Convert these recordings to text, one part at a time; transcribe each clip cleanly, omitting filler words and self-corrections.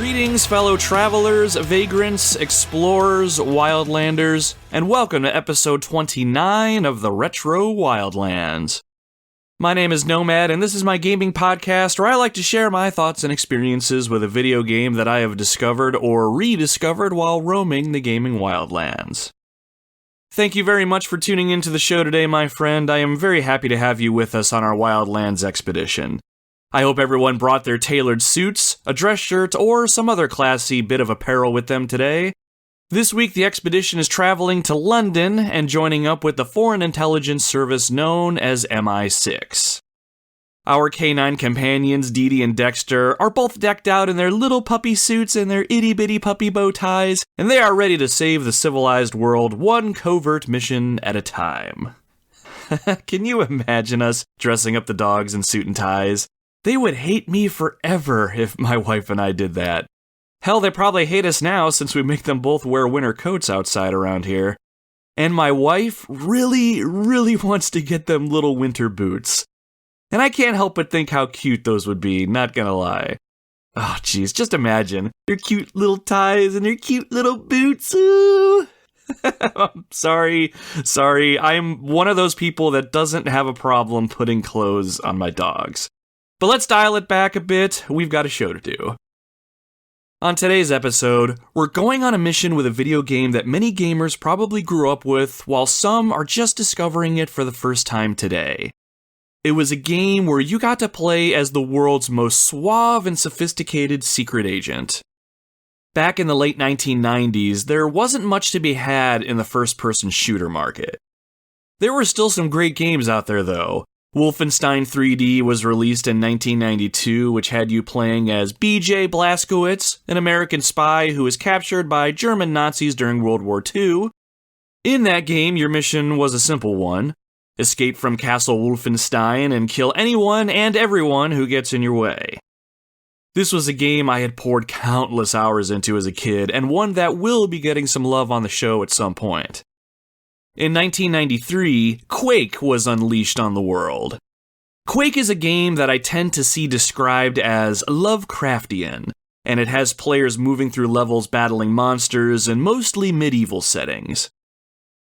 Greetings, fellow travelers, vagrants, explorers, wildlanders, and welcome to episode 29 of the Retro Wildlands. My name is Nomad, and this is my gaming podcast where I like to share my thoughts and experiences with a video game that I have discovered or rediscovered while roaming the gaming wildlands. Thank you very much for tuning into the show today, my friend. I am very happy to have you with us on our Wildlands expedition. I hope everyone brought their tailored suits, a dress shirt, or some other classy bit of apparel with them today. This week, the expedition is traveling to London and joining up with the foreign intelligence service known as MI6. Our K9 companions, Dee Dee and Dexter, are both decked out in their little puppy suits and their itty-bitty puppy bow ties, and they are ready to save the civilized world one covert mission at a time. Can you imagine us dressing up the dogs in suit and ties? They would hate me forever if my wife and I did that. Hell, they probably hate us now since we make them both wear winter coats outside around here. And my wife really wants to get them little winter boots. And I can't help but think how cute those would be, not gonna lie. Oh, geez, just imagine. Their cute little ties and their cute little boots. Ooh. I'm sorry. I'm one of those people that doesn't have a problem putting clothes on my dogs. But let's dial it back a bit, we've got a show to do. On today's episode, we're going on a mission with a video game that many gamers probably grew up with, while some are just discovering it for the first time today. It was a game where you got to play as the world's most suave and sophisticated secret agent. Back in the late 1990s, there wasn't much to be had in the first-person shooter market. There were still some great games out there though. Wolfenstein 3D was released in 1992, which had you playing as BJ Blazkowicz, an American spy who was captured by German Nazis during World War II. In that game, your mission was a simple one: escape from Castle Wolfenstein and kill anyone and everyone who gets in your way. This was a game I had poured countless hours into as a kid, and one that will be getting some love on the show at some point. In 1993, Quake was unleashed on the world. Quake is a game that I tend to see described as Lovecraftian, and it has players moving through levels battling monsters in mostly medieval settings.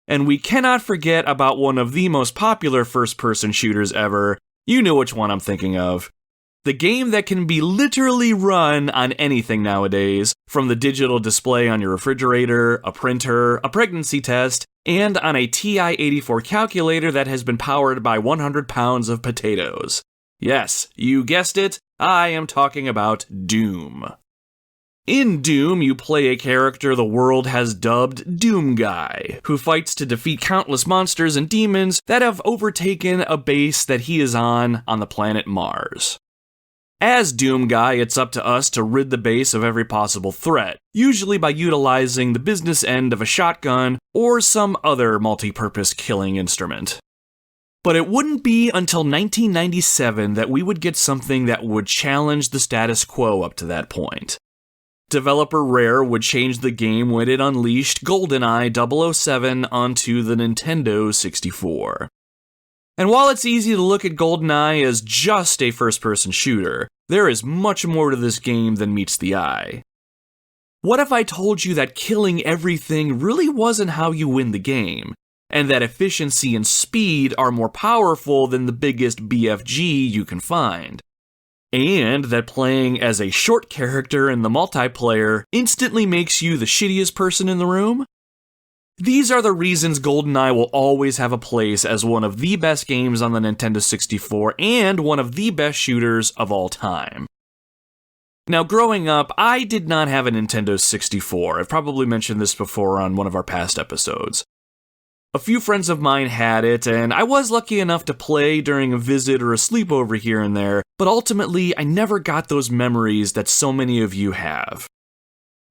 And we cannot forget about one of the most popular first-person shooters ever. You know which one I'm thinking of. The game that can be literally run on anything nowadays, from the digital display on your refrigerator, a printer, a pregnancy test, and on a TI-84 calculator that has been powered by 100 pounds of potatoes. Yes, you guessed it, I am talking about Doom. In Doom, you play a character the world has dubbed Doom Guy, who fights to defeat countless monsters and demons that have overtaken a base that he is on the planet Mars. As Doom Guy, it's up to us to rid the base of every possible threat, usually by utilizing the business end of a shotgun or some other multi-purpose killing instrument. But it wouldn't be until 1997 that we would get something that would challenge the status quo up to that point. Developer Rare would change the game when it unleashed GoldenEye 007 onto the Nintendo 64. And while it's easy to look at GoldenEye as just a first-person shooter, there is much more to this game than meets the eye. What if I told you that killing everything really wasn't how you win the game, and that efficiency and speed are more powerful than the biggest BFG you can find? And that playing as a short character in the multiplayer instantly makes you the shittiest person in the room? These are the reasons GoldenEye will always have a place as one of the best games on the Nintendo 64 and one of the best shooters of all time. Now, growing up, I did not have a Nintendo 64. I've probably mentioned this before on one of our past episodes. A few friends of mine had it, and I was lucky enough to play during a visit or a sleepover here and there, but ultimately I never got those memories that so many of you have.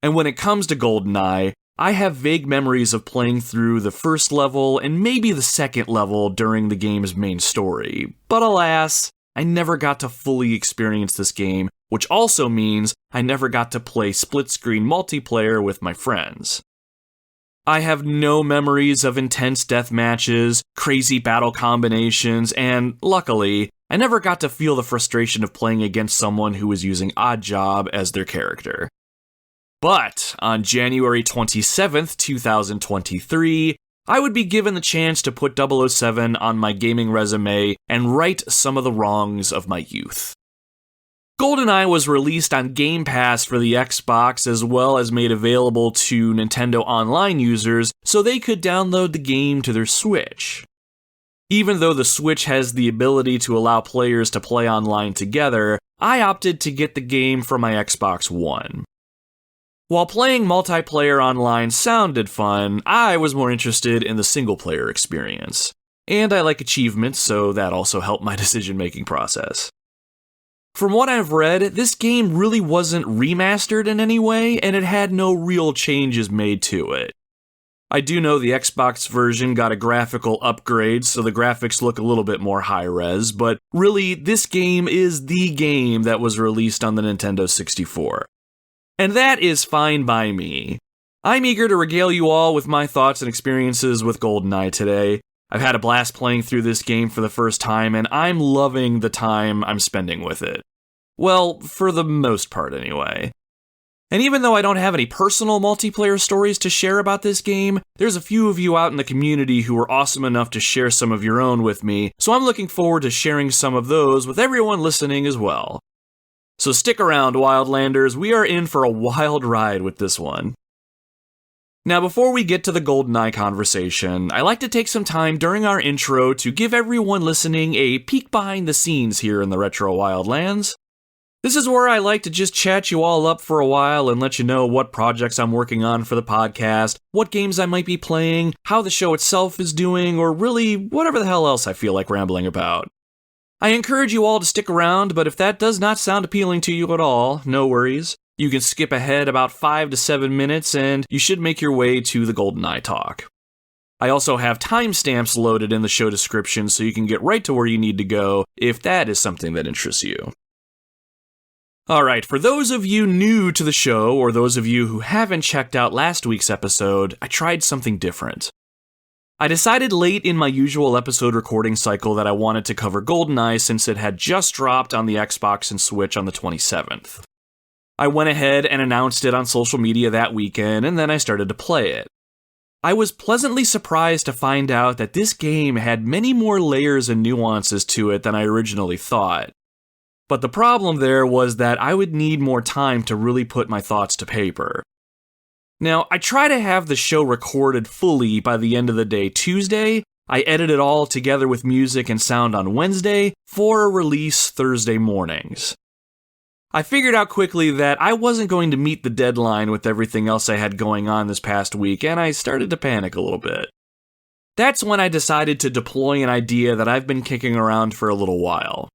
And when it comes to GoldenEye, I have vague memories of playing through the first level and maybe the second level during the game's main story, but alas, I never got to fully experience this game, which also means I never got to play split-screen multiplayer with my friends. I have no memories of intense death matches, crazy battle combinations, and luckily, I never got to feel the frustration of playing against someone who was using Oddjob as their character. But on January 27th, 2023, I would be given the chance to put 007 on my gaming resume and right some of the wrongs of my youth. GoldenEye was released on Game Pass for the Xbox as well as made available to Nintendo Online users so they could download the game to their Switch. Even though the Switch has the ability to allow players to play online together, I opted to get the game for my Xbox One. While playing multiplayer online sounded fun, I was more interested in the single-player experience. And I like achievements, so that also helped my decision-making process. From what I've read, this game really wasn't remastered in any way, and it had no real changes made to it. I do know the Xbox version got a graphical upgrade, so the graphics look a little bit more high-res, but really, this game is the game that was released on the Nintendo 64. And that is fine by me. I'm eager to regale you all with my thoughts and experiences with GoldenEye today. I've had a blast playing through this game for the first time, and I'm loving the time I'm spending with it. Well, for the most part anyway. And even though I don't have any personal multiplayer stories to share about this game, there's a few of you out in the community who were awesome enough to share some of your own with me, so I'm looking forward to sharing some of those with everyone listening as well. So stick around, Wildlanders, we are in for a wild ride with this one. Now, before we get to the GoldenEye conversation, I like to take some time during our intro to give everyone listening a peek behind the scenes here in the Retro Wildlands. This is where I like to just chat you all up for a while and let you know what projects I'm working on for the podcast, what games I might be playing, how the show itself is doing, or really whatever the hell else I feel like rambling about. I encourage you all to stick around, but if that does not sound appealing to you at all, no worries. You can skip ahead about 5 to 7 minutes and you should make your way to the GoldenEye talk. I also have timestamps loaded in the show description so you can get right to where you need to go if that is something that interests you. Alright, for those of you new to the show, or those of you who haven't checked out last week's episode, I tried something different. I decided late in my usual episode recording cycle that I wanted to cover GoldenEye since it had just dropped on the Xbox and Switch on the 27th. I went ahead and announced it on social media that weekend, and then I started to play it. I was pleasantly surprised to find out that this game had many more layers and nuances to it than I originally thought. But the problem there was that I would need more time to really put my thoughts to paper. Now, I try to have the show recorded fully by the end of the day Tuesday. I edit it all together with music and sound on Wednesday for a release Thursday mornings. I figured out quickly that I wasn't going to meet the deadline with everything else I had going on this past week, and I started to panic a little bit. That's when I decided to deploy an idea that I've been kicking around for a little while.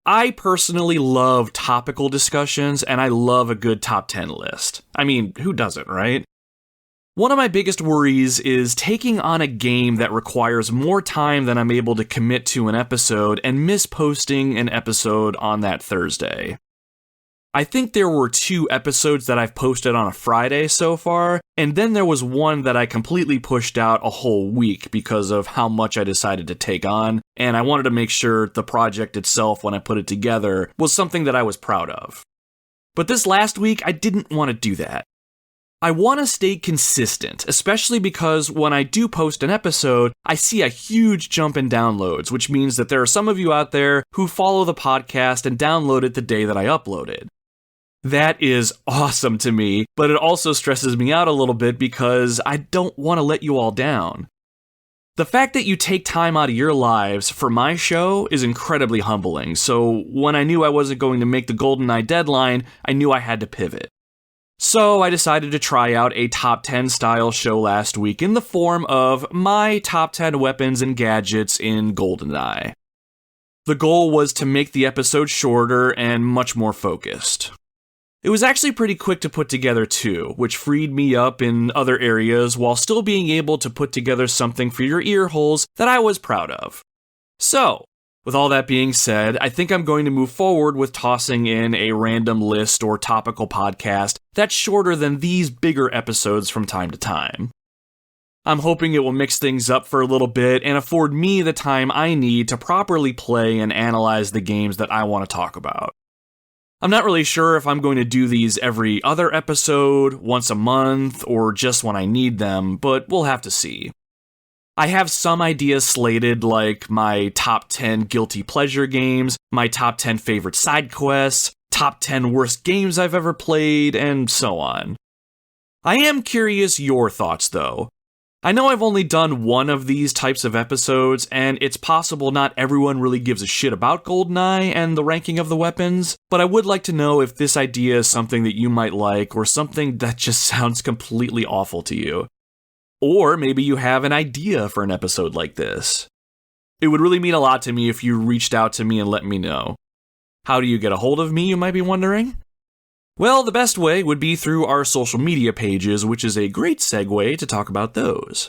I personally love topical discussions, and I love a good top 10 list. I mean, who doesn't, right? One of my biggest worries is taking on a game that requires more time than I'm able to commit to an episode and miss posting an episode on that Thursday. I think there were 2 episodes that I've posted on a Friday so far, and then there was one that I completely pushed out a whole week because of how much I decided to take on, and I wanted to make sure the project itself, when I put it together, was something that I was proud of. But this last week, I didn't want to do that. I want to stay consistent, especially because when I do post an episode, I see a huge jump in downloads, which means that there are some of you out there who follow the podcast and download it the day that I upload it. That is awesome to me, but it also stresses me out a little bit because I don't want to let you all down. The fact that you take time out of your lives for my show is incredibly humbling, so when I knew I wasn't going to make the GoldenEye deadline, I knew I had to pivot. So I decided to try out a top 10 style show last week in the form of my top 10 weapons and gadgets in GoldenEye. The goal was to make the episode shorter and much more focused. It was actually pretty quick to put together too, which freed me up in other areas while still being able to put together something for your ear holes that I was proud of. So, with all that being said, I think I'm going to move forward with tossing in a random list or topical podcast that's shorter than these bigger episodes from time to time. I'm hoping it will mix things up for a little bit and afford me the time I need to properly play and analyze the games that I want to talk about. I'm not really sure if I'm going to do these every other episode, once a month, or just when I need them, but we'll have to see. I have some ideas slated, like my top 10 guilty pleasure games, my top 10 favorite side quests, top 10 worst games I've ever played, and so on. I am curious your thoughts, though. I know I've only done one of these types of episodes, and it's possible not everyone really gives a shit about GoldenEye and the ranking of the weapons, but I would like to know if this idea is something that you might like or something that just sounds completely awful to you. Or maybe you have an idea for an episode like this. It would really mean a lot to me if you reached out to me and let me know. How do you get a hold of me, you might be wondering? Well, the best way would be through our social media pages, which is a great segue to talk about those.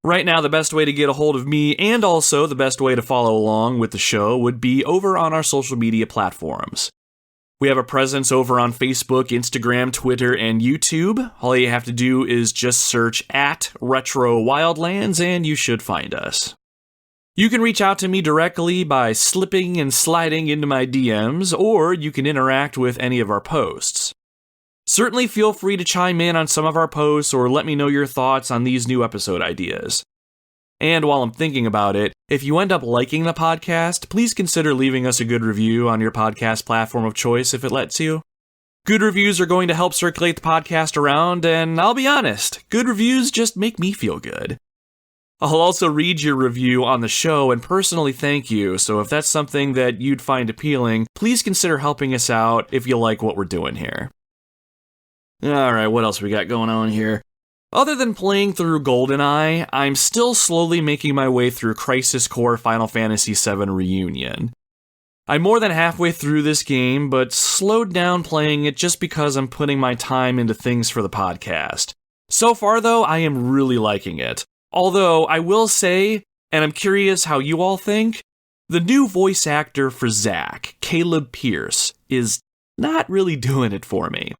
Right now, the best way to get a hold of me, and also the best way to follow along with the show, would be over on our social media platforms. We have a presence over on Facebook, Instagram, Twitter, and YouTube. All you have to do is just search @RetroWildlands, and you should find us. You can reach out to me directly by slipping and sliding into my DMs, or you can interact with any of our posts. Certainly feel free to chime in on some of our posts or let me know your thoughts on these new episode ideas. And while I'm thinking about it, if you end up liking the podcast, please consider leaving us a good review on your podcast platform of choice if it lets you. Good reviews are going to help circulate the podcast around, and I'll be honest, good reviews just make me feel good. I'll also read your review on the show and personally thank you, so if that's something that you'd find appealing, please consider helping us out if you like what we're doing here. Alright, what else we got going on here? Other than playing through GoldenEye, I'm still slowly making my way through Crisis Core Final Fantasy VII Reunion. I'm more than halfway through this game, but slowed down playing it just because I'm putting my time into things for the podcast. So far though, I am really liking it. Although, I will say, and I'm curious how you all think, the new voice actor for Zack, Caleb Pierce, is not really doing it for me.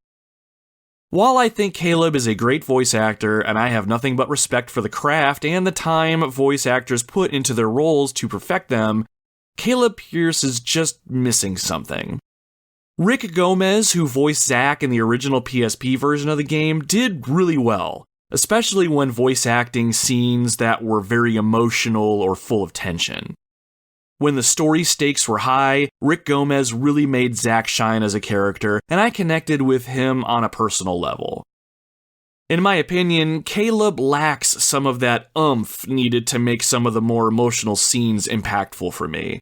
While I think Caleb is a great voice actor, and I have nothing but respect for the craft and the time voice actors put into their roles to perfect them, Caleb Pierce is just missing something. Rick Gomez, who voiced Zack in the original PSP version of the game, did really well. Especially when voice acting scenes that were very emotional or full of tension. When the story stakes were high, Rick Gomez really made Zack shine as a character, and I connected with him on a personal level. In my opinion, Caleb lacks some of that oomph needed to make some of the more emotional scenes impactful for me.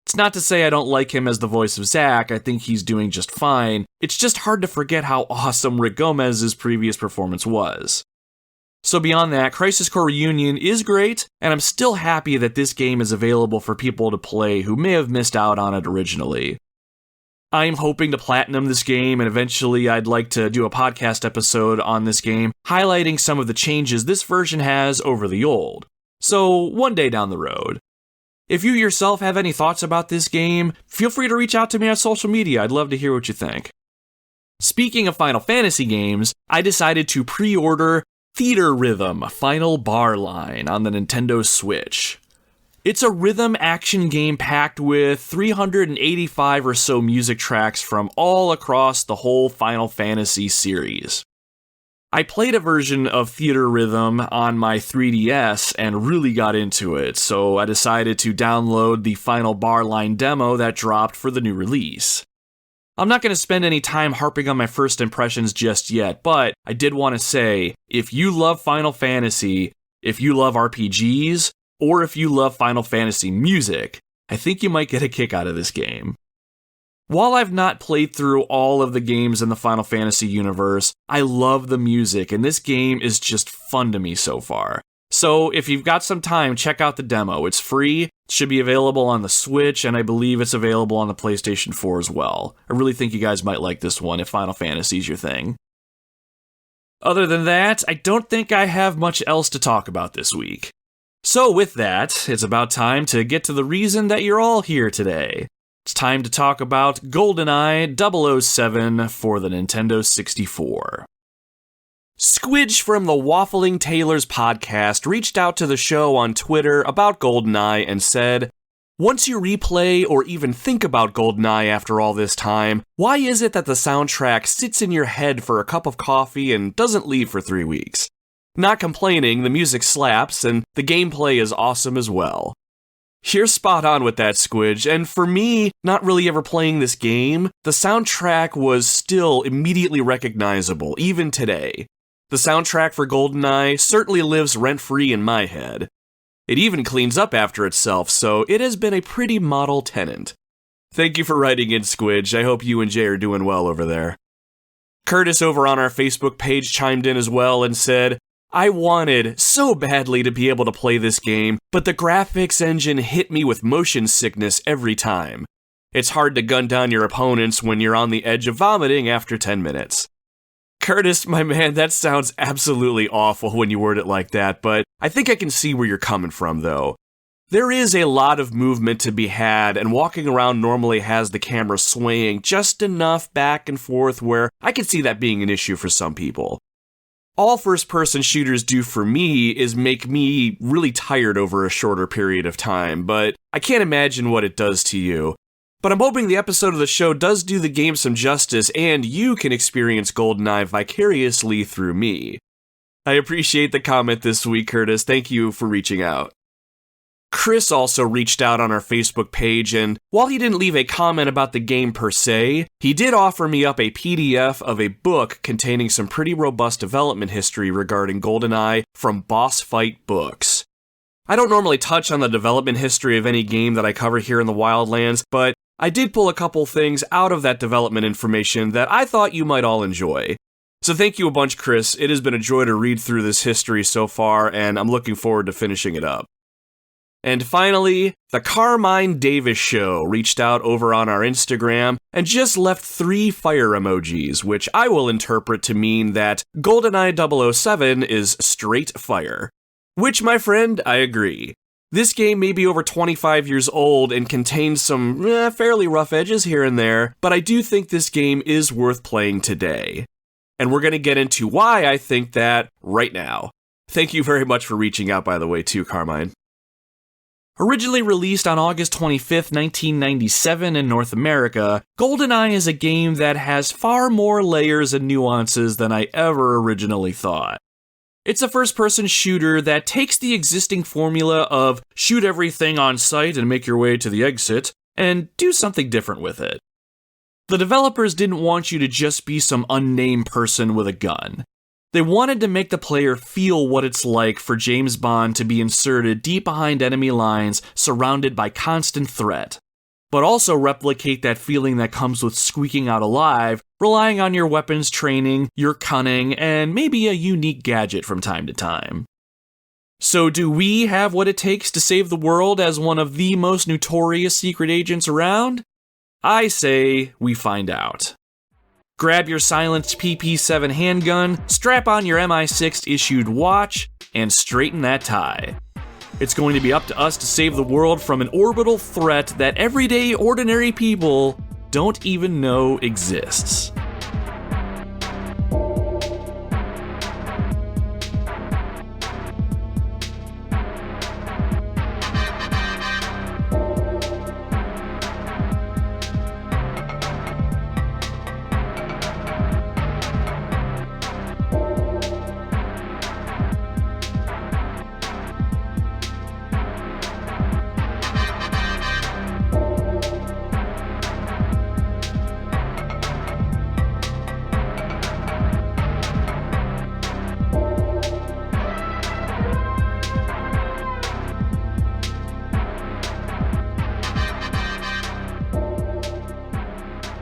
It's not to say I don't like him as the voice of Zack, I think he's doing just fine, it's just hard to forget how awesome Rick Gomez's previous performance was. So beyond that, Crisis Core Reunion is great, and I'm still happy that this game is available for people to play who may have missed out on it originally. I'm hoping to platinum this game, and eventually I'd like to do a podcast episode on this game, highlighting some of the changes this version has over the old. So, one day down the road. If you yourself have any thoughts about this game, feel free to reach out to me on social media, I'd love to hear what you think. Speaking of Final Fantasy games, I decided to pre-order Theatrhythm Final Bar Line on the Nintendo Switch. It's a rhythm action game packed with 385 or so music tracks from all across the whole Final Fantasy series. I played a version of Theatrhythm on my 3DS and really got into it, so I decided to download the Final Bar Line demo that dropped for the new release. I'm not going to spend any time harping on my first impressions just yet, but I did want to say, if you love Final Fantasy, if you love RPGs, or if you love Final Fantasy music, I think you might get a kick out of this game. While I've not played through all of the games in the Final Fantasy universe, I love the music, and this game is just fun to me so far. So if you've got some time, check out the demo. It's free, it should be available on the Switch, and I believe it's available on the PlayStation 4 as well. I really think you guys might like this one if Final Fantasy's your thing. Other than that, I don't think I have much else to talk about this week. So with that, it's about time to get to the reason that you're all here today. It's time to talk about GoldenEye 007 for the Nintendo 64. Squidge from the Waffling Tailors podcast reached out to the show on Twitter about GoldenEye and said, Once you replay or even think about GoldenEye after all this time, why is it that the soundtrack sits in your head for a cup of coffee and doesn't leave for 3 weeks? Not complaining, the music slaps and the gameplay is awesome as well. You're spot on with that, Squidge, and for me, not really ever playing this game, the soundtrack was still immediately recognizable, even today. The soundtrack for GoldenEye certainly lives rent-free in my head. It even cleans up after itself, so it has been a pretty model tenant. Thank you for writing in, Squidge. I hope you and Jay are doing well over there. Curtis over on our Facebook page chimed in as well and said, I wanted so badly to be able to play this game, but the graphics engine hit me with motion sickness every time. It's hard to gun down your opponents when you're on the edge of vomiting after 10 minutes. Curtis, my man, that sounds absolutely awful when you word it like that, but I think I can see where you're coming from, though. There is a lot of movement to be had, and walking around normally has the camera swaying just enough back and forth where I can see that being an issue for some people. All first-person shooters do for me is make me really tired over a shorter period of time, but I can't imagine what it does to you. But I'm hoping the episode of the show does do the game some justice and you can experience GoldenEye vicariously through me. I appreciate the comment this week, Curtis. Thank you for reaching out. Chris also reached out on our Facebook page, and while he didn't leave a comment about the game per se, he did offer me up a PDF of a book containing some pretty robust development history regarding GoldenEye from Boss Fight Books. I don't normally touch on the development history of any game that I cover here in the Wildlands, but I did pull a couple things out of that development information that I thought you might all enjoy. So thank you a bunch, Chris. It has been a joy to read through this history so far, and I'm looking forward to finishing it up. And finally, the Carmine Davis Show reached out over on our Instagram and just left 3 fire emojis, which I will interpret to mean that GoldenEye 007 is straight fire. Which, my friend, I agree. This game may be over 25 years old and contains some fairly rough edges here and there, but I do think this game is worth playing today. And we're going to get into why I think that right now. Thank you very much for reaching out, by the way, too, Carmine. Originally released on August 25th, 1997 in North America, GoldenEye is a game that has far more layers and nuances than I ever originally thought. It's a first-person shooter that takes the existing formula of shoot everything on sight and make your way to the exit, and do something different with it. The developers didn't want you to just be some unnamed person with a gun. They wanted to make the player feel what it's like for James Bond to be inserted deep behind enemy lines, surrounded by constant threat, but also replicate that feeling that comes with squeaking out alive, relying on your weapons training, your cunning, and maybe a unique gadget from time to time. So do we have what it takes to save the world as one of the most notorious secret agents around? I say we find out. Grab your silenced PP7 handgun, strap on your MI6 issued watch, and straighten that tie. It's going to be up to us to save the world from an orbital threat that everyday ordinary people don't even know exists.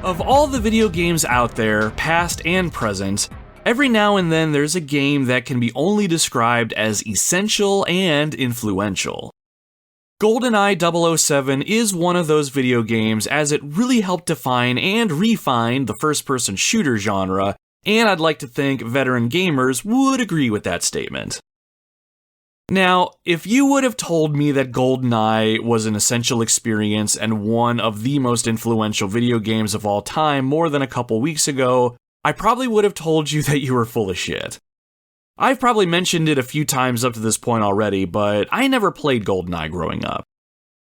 Of all the video games out there, past and present, every now and then there's a game that can be only described as essential and influential. GoldenEye 007 is one of those video games as it really helped define and refine the first-person shooter genre, and I'd like to think veteran gamers would agree with that statement. Now, if you would have told me that GoldenEye was an essential experience and one of the most influential video games of all time more than a couple weeks ago, I probably would have told you that you were full of shit. I've probably mentioned it a few times up to this point already, but I never played GoldenEye growing up.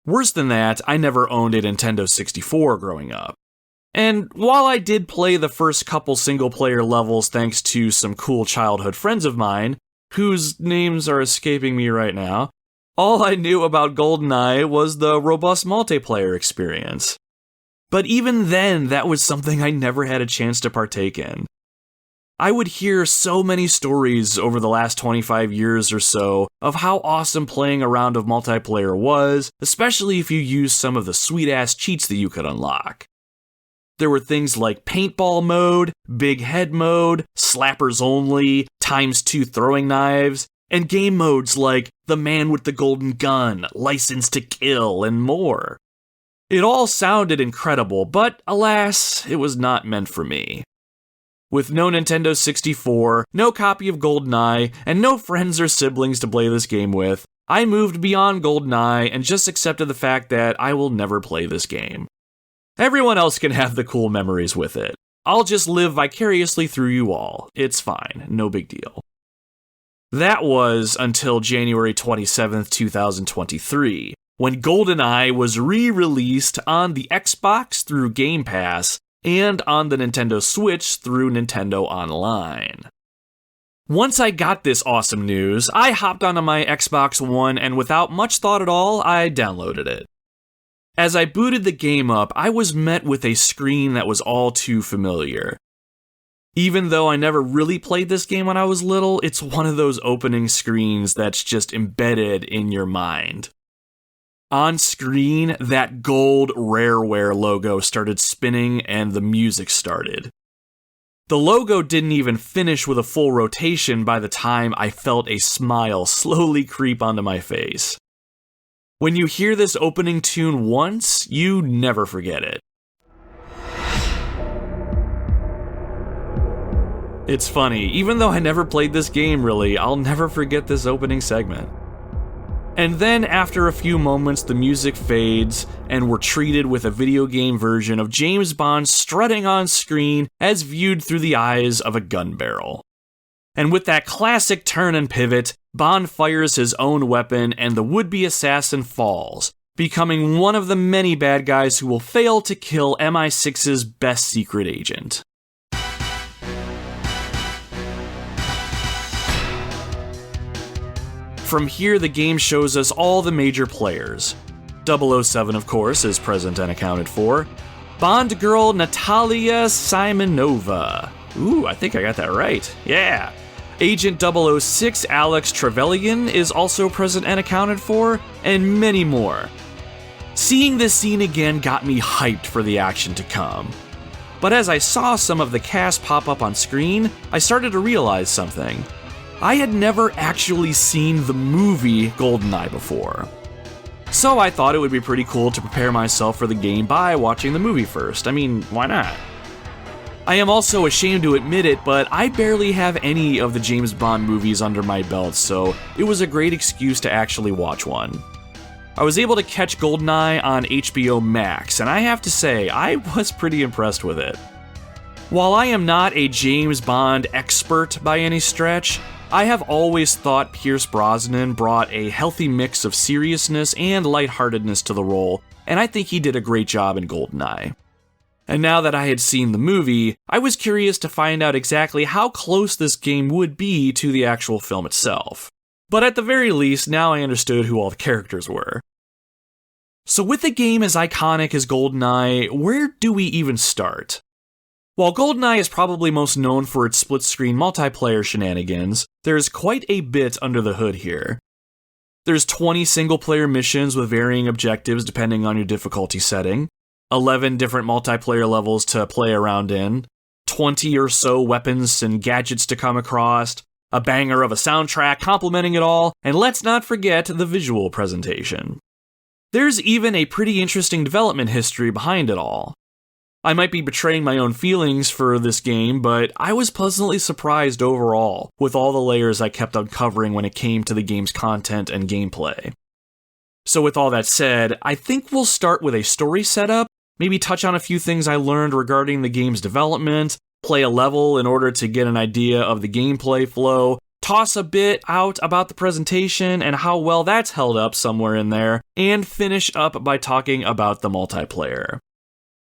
Worse than that, I never owned a Nintendo 64 growing up. And while I did play the first couple single-player levels thanks to some cool childhood friends of mine, whose names are escaping me right now, all I knew about GoldenEye was the robust multiplayer experience. But even then, that was something I never had a chance to partake in. I would hear so many stories over the last 25 years or so of how awesome playing a round of multiplayer was, especially if you used some of the sweet-ass cheats that you could unlock. There were things like paintball mode, big head mode, slappers only, ×2 throwing knives, and game modes like the man with the golden gun, license to kill, and more. It all sounded incredible, but alas, it was not meant for me. With no Nintendo 64, no copy of GoldenEye, and no friends or siblings to play this game with, I moved beyond GoldenEye and just accepted the fact that I will never play this game. Everyone else can have the cool memories with it. I'll just live vicariously through you all. It's fine, no big deal. That was until January 27th, 2023, when GoldenEye was re-released on the Xbox through Game Pass and on the Nintendo Switch through Nintendo Online. Once I got this awesome news, I hopped onto my Xbox One and without much thought at all, I downloaded it. As I booted the game up, I was met with a screen that was all too familiar. Even though I never really played this game when I was little, it's one of those opening screens that's just embedded in your mind. On screen, that gold Rareware logo started spinning and the music started. The logo didn't even finish with a full rotation by the time I felt a smile slowly creep onto my face. When you hear this opening tune once, you never forget it. It's funny, even though I never played this game really, I'll never forget this opening segment. And then after a few moments, the music fades, and we're treated with a video game version of James Bond strutting on screen as viewed through the eyes of a gun barrel. And with that classic turn and pivot, Bond fires his own weapon and the would-be assassin falls, becoming one of the many bad guys who will fail to kill MI6's best secret agent. From here, the game shows us all the major players. 007, of course, is present and accounted for. Bond girl Natalia Simonova. Ooh, I think I got that right. Yeah. Agent 006 Alex Trevelyan is also present and accounted for, and many more. Seeing this scene again got me hyped for the action to come. But as I saw some of the cast pop up on screen, I started to realize something. I had never actually seen the movie GoldenEye before. So I thought it would be pretty cool to prepare myself for the game by watching the movie first. I mean, why not? I am also ashamed to admit it, but I barely have any of the James Bond movies under my belt, so it was a great excuse to actually watch one. I was able to catch GoldenEye on HBO Max, and I have to say, I was pretty impressed with it. While I am not a James Bond expert by any stretch, I have always thought Pierce Brosnan brought a healthy mix of seriousness and lightheartedness to the role, and I think he did a great job in GoldenEye. And now that I had seen the movie, I was curious to find out exactly how close this game would be to the actual film itself. But at the very least, now I understood who all the characters were. So with a game as iconic as GoldenEye, where do we even start? While GoldenEye is probably most known for its split-screen multiplayer shenanigans, there's quite a bit under the hood here. There's 20 single-player missions with varying objectives depending on your difficulty setting, 11 different multiplayer levels to play around in, 20 or so weapons and gadgets to come across, a banger of a soundtrack complementing it all, and let's not forget the visual presentation. There's even a pretty interesting development history behind it all. I might be betraying my own feelings for this game, but I was pleasantly surprised overall with all the layers I kept uncovering when it came to the game's content and gameplay. So with all that said, I think we'll start with a story setup, maybe touch on a few things I learned regarding the game's development, play a level in order to get an idea of the gameplay flow, toss a bit out about the presentation and how well that's held up somewhere in there, and finish up by talking about the multiplayer.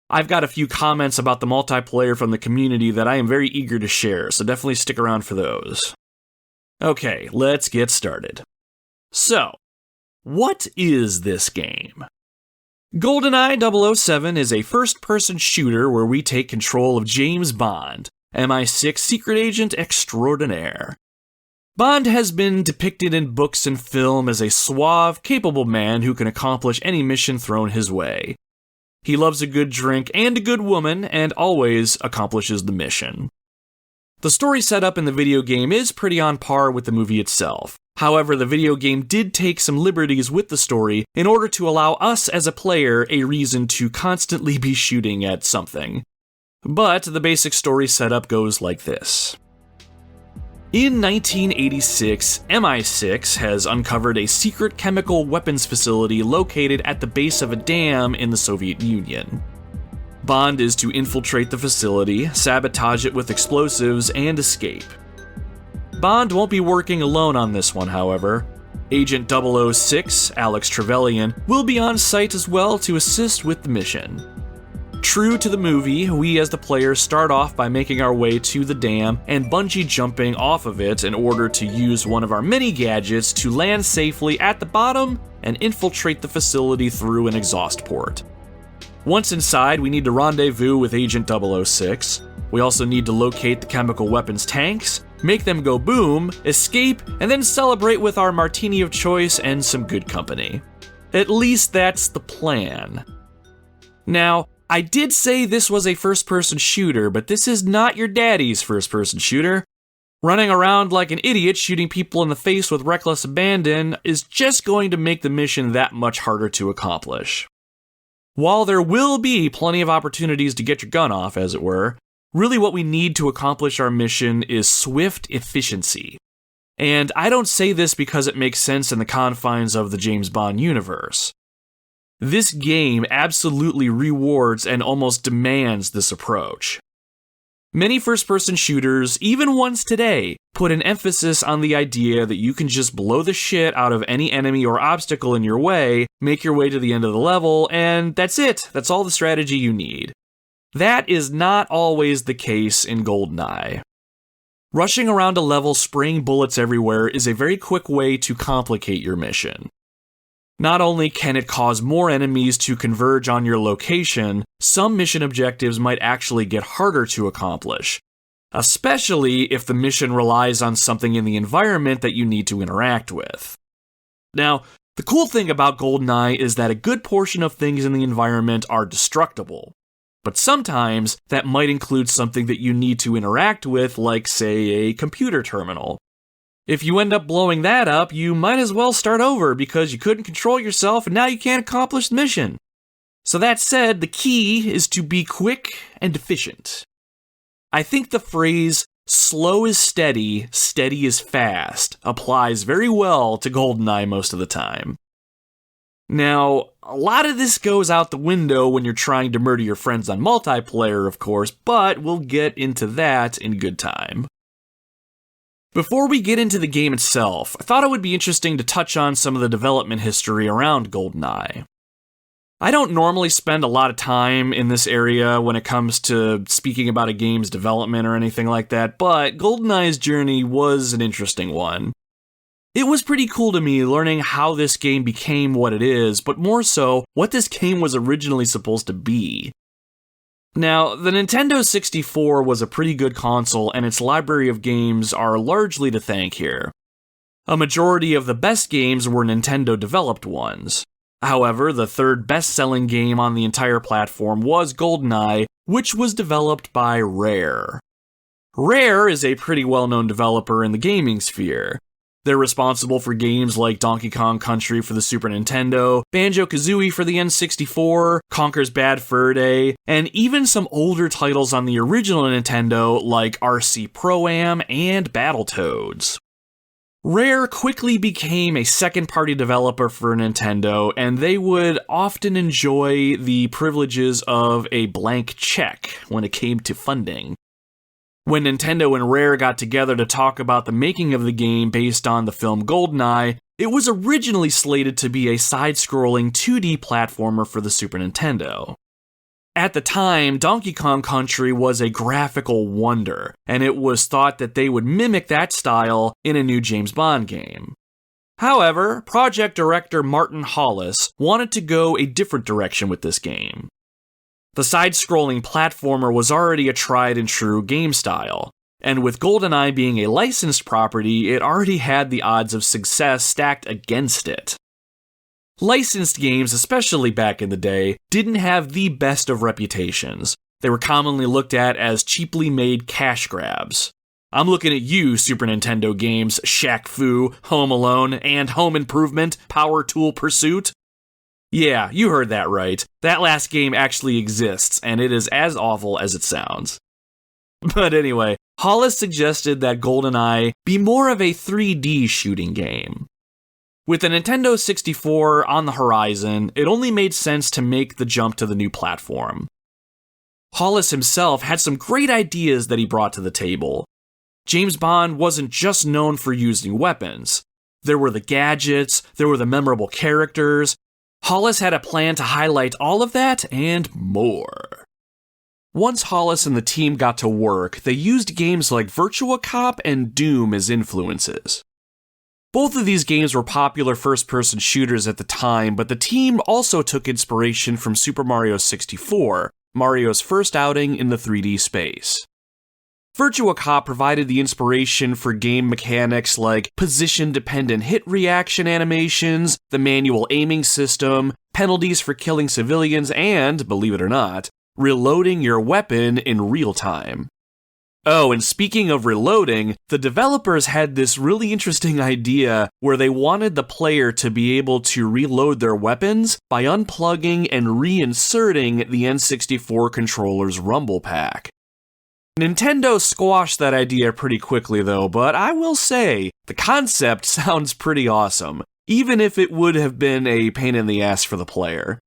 I've got a few comments about the multiplayer from the community that I am very eager to share, so definitely stick around for those. Okay, let's get started. So, what is this game? GoldenEye 007 is a first-person shooter where we take control of James Bond, MI6 secret agent extraordinaire. Bond has been depicted in books and film as a suave, capable man who can accomplish any mission thrown his way. He loves a good drink and a good woman, and always accomplishes the mission. The story setup in the video game is pretty on par with the movie itself. However, the video game did take some liberties with the story in order to allow us as a player a reason to constantly be shooting at something. But the basic story setup goes like this. In 1986, MI6 has uncovered a secret chemical weapons facility located at the base of a dam in the Soviet Union. Bond is to infiltrate the facility, sabotage it with explosives, and escape. Bond won't be working alone on this one, however. Agent 006, Alex Trevelyan, will be on site as well to assist with the mission. True to the movie, we as the players start off by making our way to the dam and bungee jumping off of it in order to use one of our mini gadgets to land safely at the bottom and infiltrate the facility through an exhaust port. Once inside, we need to rendezvous with Agent 006. We also need to locate the chemical weapons tanks, make them go boom, escape, and then celebrate with our martini of choice and some good company. At least that's the plan. Now, I did say this was a first-person shooter, but this is not your daddy's first-person shooter. Running around like an idiot shooting people in the face with reckless abandon is just going to make the mission that much harder to accomplish. While there will be plenty of opportunities to get your gun off, as it were, really what we need to accomplish our mission is swift efficiency. And I don't say this because it makes sense in the confines of the James Bond universe. This game absolutely rewards and almost demands this approach. Many first-person shooters, even ones today, put an emphasis on the idea that you can just blow the shit out of any enemy or obstacle in your way, make your way to the end of the level, and that's it. That's all the strategy you need. That is not always the case in GoldenEye. Rushing around a level spraying bullets everywhere is a very quick way to complicate your mission. Not only can it cause more enemies to converge on your location, some mission objectives might actually get harder to accomplish, especially if the mission relies on something in the environment that you need to interact with. Now, the cool thing about GoldenEye is that a good portion of things in the environment are destructible, but sometimes that might include something that you need to interact with, like, say, a computer terminal. If you end up blowing that up, you might as well start over because you couldn't control yourself and now you can't accomplish the mission. So that said, the key is to be quick and efficient. I think the phrase, slow is steady, steady is fast, applies very well to GoldenEye most of the time. Now, a lot of this goes out the window when you're trying to murder your friends on multiplayer, of course, but we'll get into that in good time. Before we get into the game itself, I thought it would be interesting to touch on some of the development history around GoldenEye. I don't normally spend a lot of time in this area when it comes to speaking about a game's development or anything like that, but GoldenEye's journey was an interesting one. It was pretty cool to me learning how this game became what it is, but more so, what this game was originally supposed to be. Now, the Nintendo 64 was a pretty good console, and its library of games are largely to thank here. A majority of the best games were Nintendo-developed ones. However, the third best-selling game on the entire platform was GoldenEye, which was developed by Rare. Rare is a pretty well-known developer in the gaming sphere. They're responsible for games like Donkey Kong Country for the Super Nintendo, Banjo-Kazooie for the N64, Conker's Bad Fur Day, and even some older titles on the original Nintendo like RC Pro-Am and Battletoads. Rare quickly became a second-party developer for Nintendo, and they would often enjoy the privileges of a blank check when it came to funding. When Nintendo and Rare got together to talk about the making of the game based on the film GoldenEye, it was originally slated to be a side-scrolling 2D platformer for the Super Nintendo. At the time, Donkey Kong Country was a graphical wonder, and it was thought that they would mimic that style in a new James Bond game. However, project director Martin Hollis wanted to go a different direction with this game. The side-scrolling platformer was already a tried-and-true game style, and with GoldenEye being a licensed property, it already had the odds of success stacked against it. Licensed games, especially back in the day, didn't have the best of reputations. They were commonly looked at as cheaply made cash grabs. I'm looking at you, Super Nintendo games, Shaq Fu, Home Alone, and Home Improvement, Power Tool Pursuit. Yeah, you heard that right. That last game actually exists, and it is as awful as it sounds. But anyway, Hollis suggested that GoldenEye be more of a 3D shooting game. With the Nintendo 64 on the horizon, it only made sense to make the jump to the new platform. Hollis himself had some great ideas that he brought to the table. James Bond wasn't just known for using weapons. There were the gadgets, there were the memorable characters. Hollis had a plan to highlight all of that and more. Once Hollis and the team got to work, they used games like Virtua Cop and Doom as influences. Both of these games were popular first-person shooters at the time, but the team also took inspiration from Super Mario 64, Mario's first outing in the 3D space. Virtua Cop provided the inspiration for game mechanics like position-dependent hit reaction animations, the manual aiming system, penalties for killing civilians, and, believe it or not, reloading your weapon in real time. Oh, and speaking of reloading, the developers had this really interesting idea where they wanted the player to be able to reload their weapons by unplugging and reinserting the N64 controller's rumble pack. Nintendo squashed that idea pretty quickly though, but I will say, the concept sounds pretty awesome, even if it would have been a pain in the ass for the player.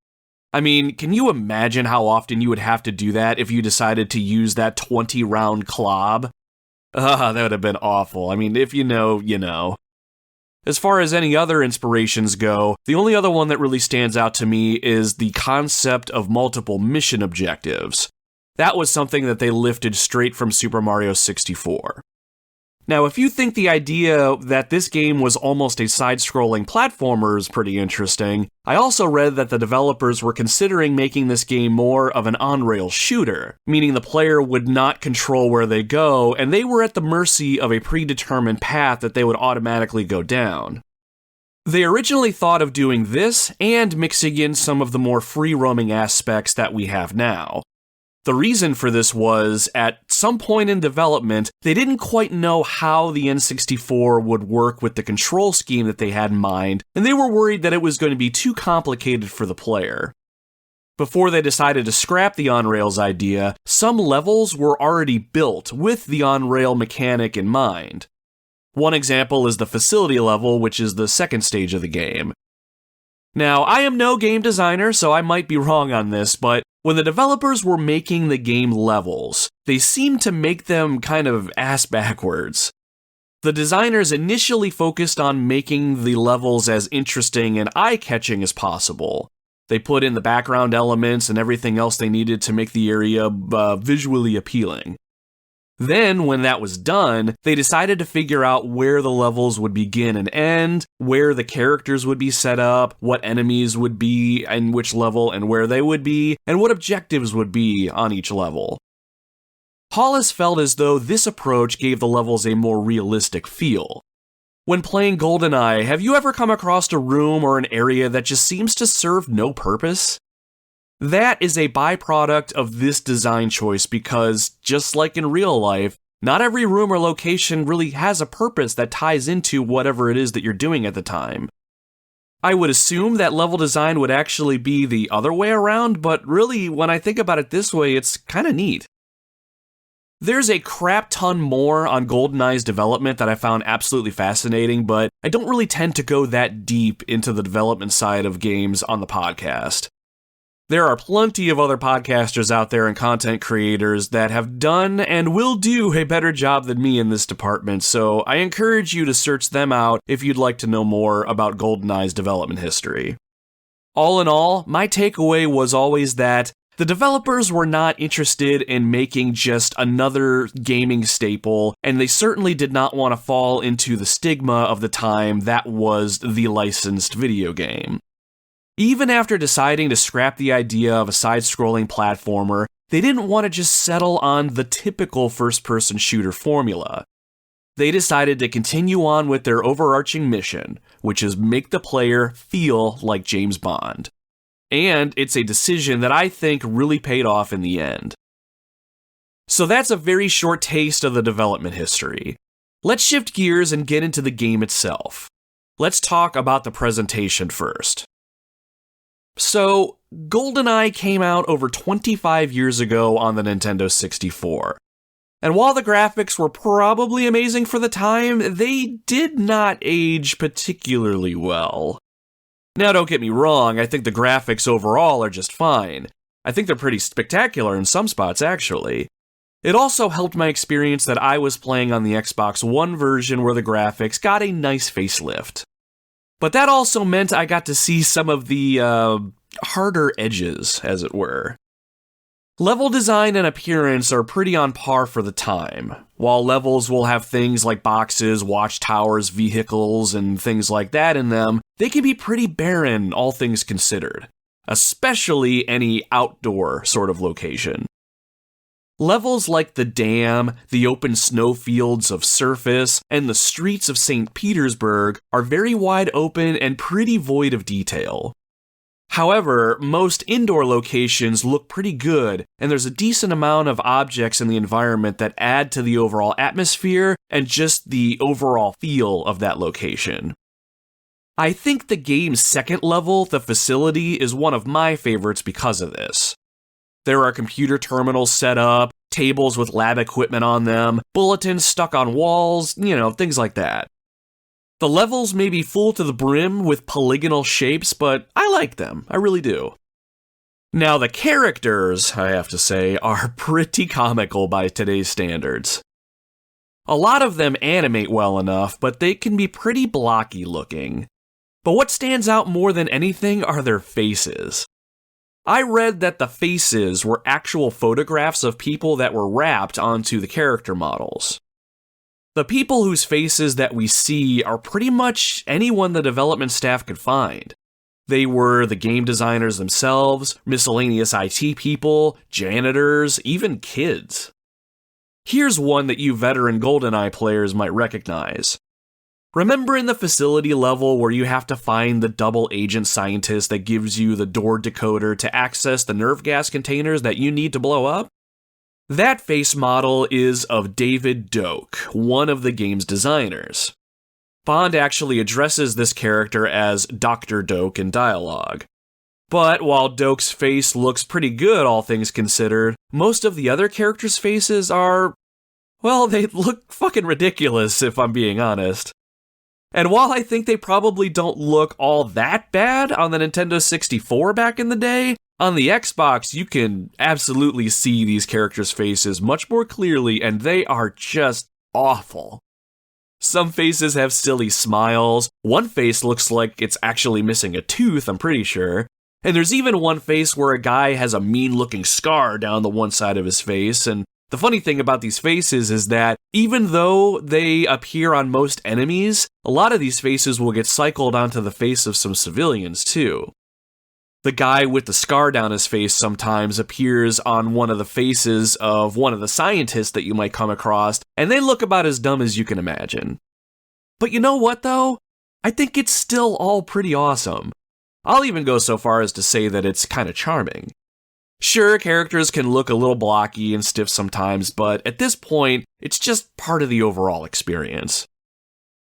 I mean, can you imagine how often you would have to do that if you decided to use that 20-round clob? That would have been awful. I mean, if you know, you know. As far as any other inspirations go, the only other one that really stands out to me is the concept of multiple mission objectives. That was something that they lifted straight from Super Mario 64. Now, if you think the idea that this game was almost a side-scrolling platformer is pretty interesting, I also read that the developers were considering making this game more of an on-rail shooter, meaning the player would not control where they go, and they were at the mercy of a predetermined path that they would automatically go down. They originally thought of doing this and mixing in some of the more free-roaming aspects that we have now. The reason for this was, at some point in development, they didn't quite know how the N64 would work with the control scheme that they had in mind, and they were worried that it was going to be too complicated for the player. Before they decided to scrap the on-rails idea, some levels were already built with the on-rail mechanic in mind. One example is the facility level, which is the second stage of the game. Now, I am no game designer, so I might be wrong on this, but when the developers were making the game levels, they seemed to make them kind of ass backwards. The designers initially focused on making the levels as interesting and eye-catching as possible. They put in the background elements and everything else they needed to make the area visually appealing. Then, when that was done, they decided to figure out where the levels would begin and end, where the characters would be set up, what enemies would be in which level and where they would be, and what objectives would be on each level. Hollis felt as though this approach gave the levels a more realistic feel. When playing GoldenEye, have you ever come across a room or an area that just seems to serve no purpose? That is a byproduct of this design choice because, just like in real life, not every room or location really has a purpose that ties into whatever it is that you're doing at the time. I would assume that level design would actually be the other way around, but really, when I think about it this way, it's kinda neat. There's a crap ton more on GoldenEye's development that I found absolutely fascinating, but I don't really tend to go that deep into the development side of games on the podcast. There are plenty of other podcasters out there and content creators that have done and will do a better job than me in this department, so I encourage you to search them out if you'd like to know more about GoldenEye's development history. All in all, my takeaway was always that the developers were not interested in making just another gaming staple, and they certainly did not want to fall into the stigma of the time that was the licensed video game. Even after deciding to scrap the idea of a side-scrolling platformer, they didn't want to just settle on the typical first-person shooter formula. They decided to continue on with their overarching mission, which is make the player feel like James Bond. And it's a decision that I think really paid off in the end. So that's a very short taste of the development history. Let's shift gears and get into the game itself. Let's talk about the presentation first. So, GoldenEye came out over 25 years ago on the Nintendo 64. And while the graphics were probably amazing for the time, they did not age particularly well. Now, don't get me wrong, I think the graphics overall are just fine. I think they're pretty spectacular in some spots, actually. It also helped my experience that I was playing on the Xbox One version where the graphics got a nice facelift. But that also meant I got to see some of the, harder edges, as it were. Level design and appearance are pretty on par for the time. While levels will have things like boxes, watchtowers, vehicles, and things like that in them, they can be pretty barren, all things considered. Especially any outdoor sort of location. Levels like the dam, the open snowfields of Surface, and the streets of St. Petersburg are very wide open and pretty void of detail. However, most indoor locations look pretty good, and there's a decent amount of objects in the environment that add to the overall atmosphere and just the overall feel of that location. I think the game's second level, the facility, is one of my favorites because of this. There are computer terminals set up, tables with lab equipment on them, bulletins stuck on walls, things like that. The levels may be full to the brim with polygonal shapes, but I like them, I really do. Now the characters, I have to say, are pretty comical by today's standards. A lot of them animate well enough, but they can be pretty blocky looking. But what stands out more than anything are their faces. I read that the faces were actual photographs of people that were wrapped onto the character models. The people whose faces that we see are pretty much anyone the development staff could find. They were the game designers themselves, miscellaneous IT people, janitors, even kids. Here's one that you veteran GoldenEye players might recognize. Remember in the facility level where you have to find the double agent scientist that gives you the door decoder to access the nerve gas containers that you need to blow up? That face model is of David Doak, one of the game's designers. Bond actually addresses this character as Dr. Doak in dialogue. But while Doak's face looks pretty good, all things considered, most of the other characters' faces are, well, they look fucking ridiculous if I'm being honest. And while I think they probably don't look all that bad on the Nintendo 64 back in the day, on the Xbox you can absolutely see these characters' faces much more clearly, and they are just awful. Some faces have silly smiles, one face looks like it's actually missing a tooth, I'm pretty sure, and there's even one face where a guy has a mean-looking scar down the one side of his face, and the funny thing about these faces is that even though they appear on most enemies, a lot of these faces will get cycled onto the face of some civilians too. The guy with the scar down his face sometimes appears on one of the faces of one of the scientists that you might come across, and they look about as dumb as you can imagine. But you know what though? I think it's still all pretty awesome. I'll even go so far as to say that it's kind of charming. Sure, characters can look a little blocky and stiff sometimes, but at this point, it's just part of the overall experience.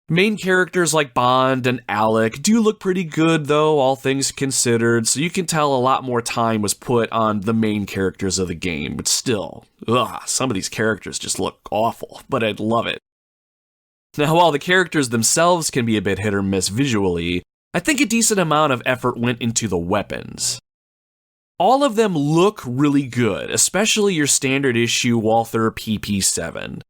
Main characters like Bond and Alec do look pretty good though, all things considered, so you can tell a lot more time was put on the main characters of the game, but still, some of these characters just look awful, but I love it. Now, while the characters themselves can be a bit hit or miss visually, I think a decent amount of effort went into the weapons. All of them look really good, especially your standard issue Walther PP7.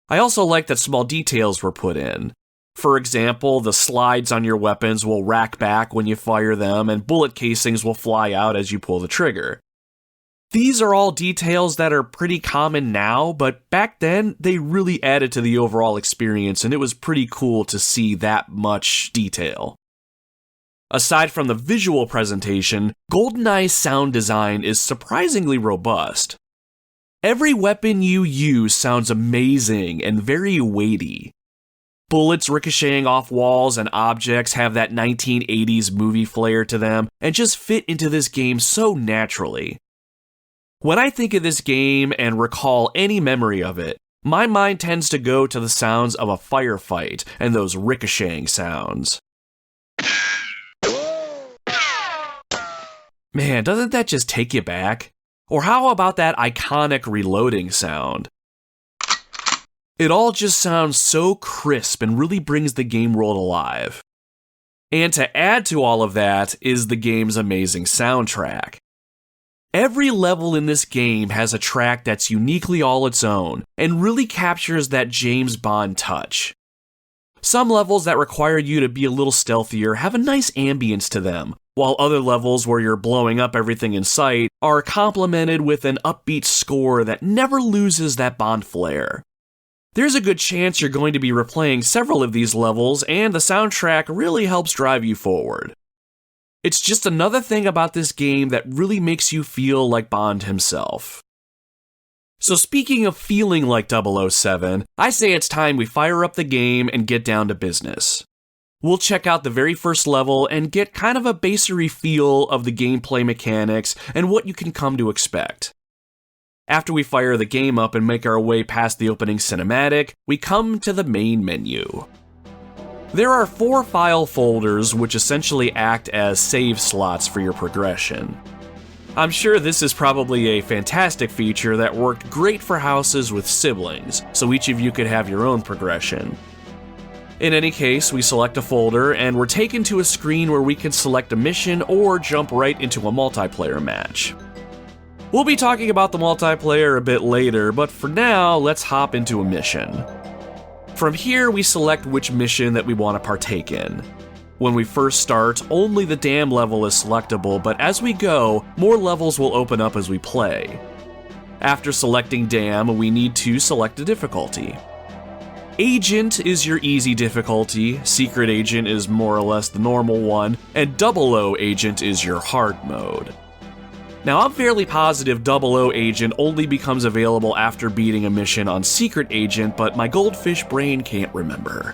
I also like that small details were put in. For example, the slides on your weapons will rack back when you fire them, and bullet casings will fly out as you pull the trigger. These are all details that are pretty common now, but back then, they really added to the overall experience, and it was pretty cool to see that much detail. Aside from the visual presentation, GoldenEye's sound design is surprisingly robust. Every weapon you use sounds amazing and very weighty. Bullets ricocheting off walls and objects have that 1980s movie flair to them and just fit into this game so naturally. When I think of this game and recall any memory of it, my mind tends to go to the sounds of a firefight and those ricocheting sounds. Man, doesn't that just take you back? Or how about that iconic reloading sound? It all just sounds so crisp and really brings the game world alive. And to add to all of that is the game's amazing soundtrack. Every level in this game has a track that's uniquely all its own and really captures that James Bond touch. Some levels that require you to be a little stealthier have a nice ambience to them, while other levels where you're blowing up everything in sight are complemented with an upbeat score that never loses that Bond flair. There's a good chance you're going to be replaying several of these levels, and the soundtrack really helps drive you forward. It's just another thing about this game that really makes you feel like Bond himself. So speaking of feeling like 007, I say it's time we fire up the game and get down to business. We'll check out the very first level and get kind of a basery feel of the gameplay mechanics and what you can come to expect. After we fire the game up and make our way past the opening cinematic, we come to the main menu. There are 4 file folders which essentially act as save slots for your progression. I'm sure this is probably a fantastic feature that worked great for houses with siblings, so each of you could have your own progression. In any case, we select a folder and we're taken to a screen where we can select a mission or jump right into a multiplayer match. We'll be talking about the multiplayer a bit later, but for now, let's hop into a mission. From here, we select which mission that we want to partake in. When we first start, only the dam level is selectable, but as we go, more levels will open up as we play. After selecting dam, we need to select a difficulty. Agent is your easy difficulty, Secret Agent is more or less the normal one, and 00 Agent is your hard mode. Now, I'm fairly positive 00 Agent only becomes available after beating a mission on Secret Agent, but my goldfish brain can't remember.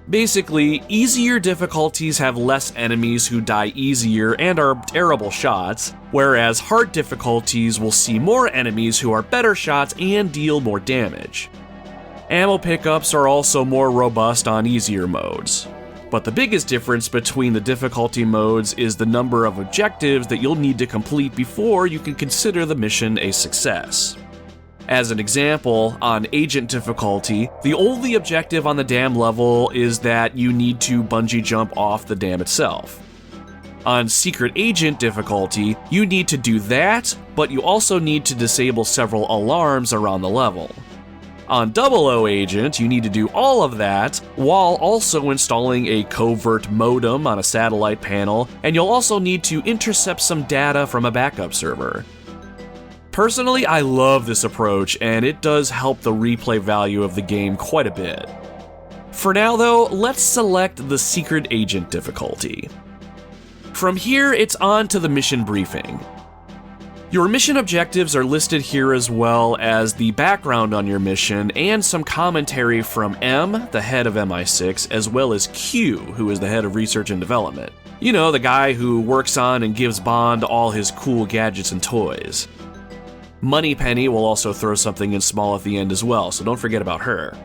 Basically, easier difficulties have less enemies who die easier and are terrible shots, whereas hard difficulties will see more enemies who are better shots and deal more damage. Ammo pickups are also more robust on easier modes. But the biggest difference between the difficulty modes is the number of objectives that you'll need to complete before you can consider the mission a success. As an example, on Agent difficulty, the only objective on the dam level is that you need to bungee jump off the dam itself. On Secret Agent difficulty, you need to do that, but you also need to disable several alarms around the level. On 00 Agent, you need to do all of that, while also installing a covert modem on a satellite panel, and you'll also need to intercept some data from a backup server. Personally, I love this approach, and it does help the replay value of the game quite a bit. For now though, let's select the Secret Agent difficulty. From here, it's on to the mission briefing. Your mission objectives are listed here as well as the background on your mission and some commentary from M, the head of MI6, as well as Q, who is the head of research and development. You know, the guy who works on and gives Bond all his cool gadgets and toys. Moneypenny will also throw something in small at the end as well, so don't forget about her.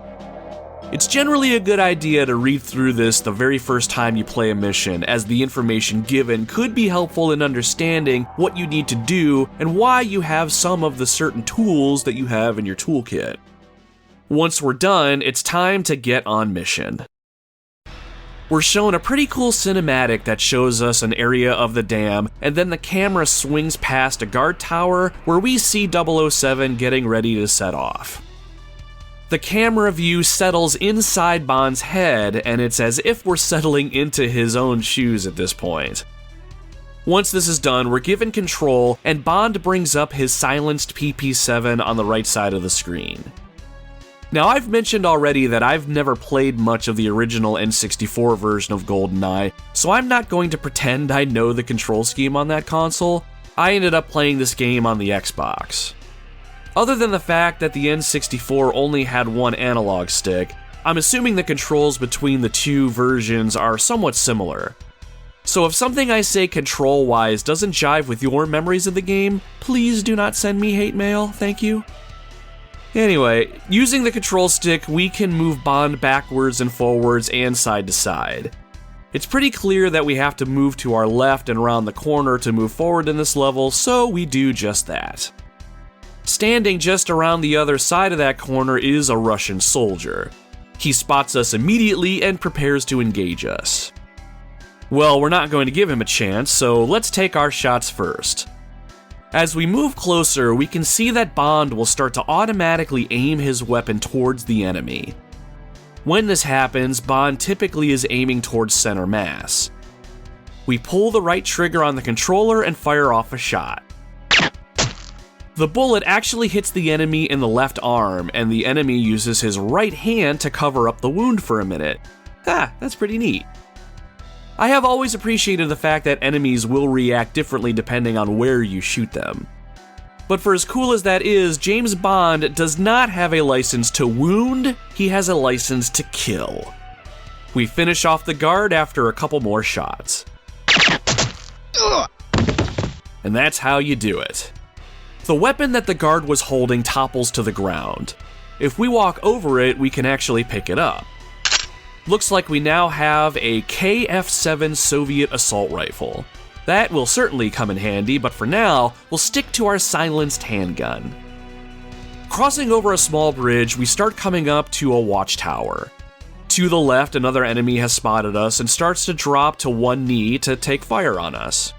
It's generally a good idea to read through this the very first time you play a mission, as the information given could be helpful in understanding what you need to do and why you have some of the certain tools that you have in your toolkit. Once we're done, it's time to get on mission. We're shown a pretty cool cinematic that shows us an area of the dam, and then the camera swings past a guard tower where we see 007 getting ready to set off. The camera view settles inside Bond's head, and it's as if we're settling into his own shoes at this point. Once this is done, we're given control, and Bond brings up his silenced PP-7 on the right side of the screen. Now, I've mentioned already that I've never played much of the original N64 version of GoldenEye, so I'm not going to pretend I know the control scheme on that console. I ended up playing this game on the Xbox. Other than the fact that the N64 only had one analog stick, I'm assuming the controls between the two versions are somewhat similar. So if something I say control-wise doesn't jive with your memories of the game, please do not send me hate mail, thank you. Anyway, using the control stick, we can move Bond backwards and forwards and side to side. It's pretty clear that we have to move to our left and around the corner to move forward in this level, so we do just that. Standing just around the other side of that corner is a Russian soldier. He spots us immediately and prepares to engage us. Well, we're not going to give him a chance, so let's take our shots first. As we move closer, we can see that Bond will start to automatically aim his weapon towards the enemy. When this happens, Bond typically is aiming towards center mass. We pull the right trigger on the controller and fire off a shot. The bullet actually hits the enemy in the left arm, and the enemy uses his right hand to cover up the wound for a minute. That's pretty neat. I have always appreciated the fact that enemies will react differently depending on where you shoot them. But for as cool as that is, James Bond does not have a license to wound, he has a license to kill. We finish off the guard after a couple more shots. And that's how you do it. The weapon that the guard was holding topples to the ground. If we walk over it, we can actually pick it up. Looks like we now have a KF-7 Soviet assault rifle. That will certainly come in handy, but for now, we'll stick to our silenced handgun. Crossing over a small bridge, we start coming up to a watchtower. To the left, another enemy has spotted us and starts to drop to one knee to take fire on us.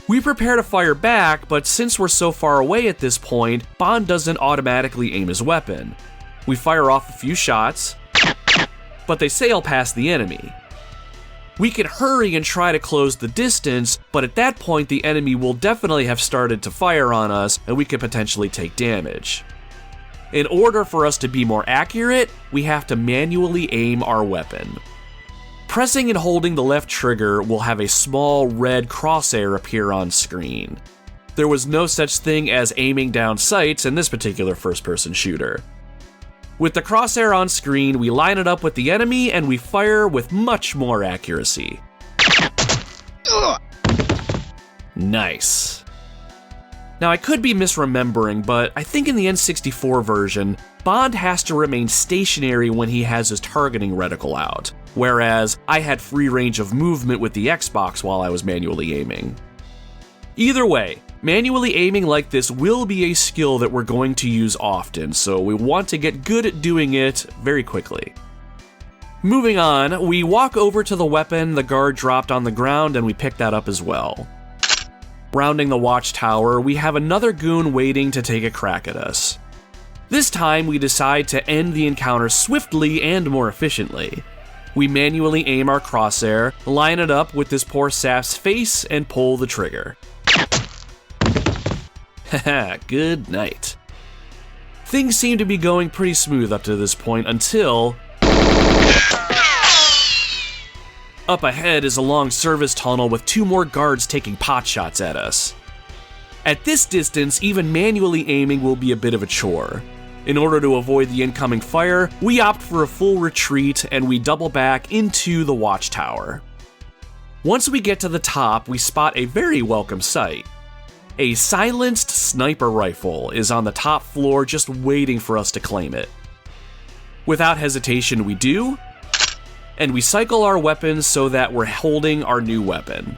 We prepare to fire back, but since we're so far away at this point, Bond doesn't automatically aim his weapon. We fire off a few shots, but they sail past the enemy. We can hurry and try to close the distance, but at that point the enemy will definitely have started to fire on us and we could potentially take damage. In order for us to be more accurate, we have to manually aim our weapon. Pressing and holding the left trigger will have a small red crosshair appear on screen. There was no such thing as aiming down sights in this particular first-person shooter. With the crosshair on screen, we line it up with the enemy and we fire with much more accuracy. Nice. Now, I could be misremembering, but I think in the N64 version, Bond has to remain stationary when he has his targeting reticle out, whereas I had free range of movement with the Xbox while I was manually aiming. Either way, manually aiming like this will be a skill that we're going to use often, so we want to get good at doing it very quickly. Moving on, we walk over to the weapon the guard dropped on the ground and we pick that up as well. Rounding the watchtower, we have another goon waiting to take a crack at us. This time, we decide to end the encounter swiftly and more efficiently. We manually aim our crosshair, line it up with this poor sap's face, and pull the trigger. Haha, good night. Things seem to be going pretty smooth up to this point until... Up ahead is a long service tunnel with two more guards taking potshots at us. At this distance, even manually aiming will be a bit of a chore. In order to avoid the incoming fire, we opt for a full retreat and we double back into the watchtower. Once we get to the top, we spot a very welcome sight. A silenced sniper rifle is on the top floor just waiting for us to claim it. Without hesitation, we do, and we cycle our weapons so that we're holding our new weapon.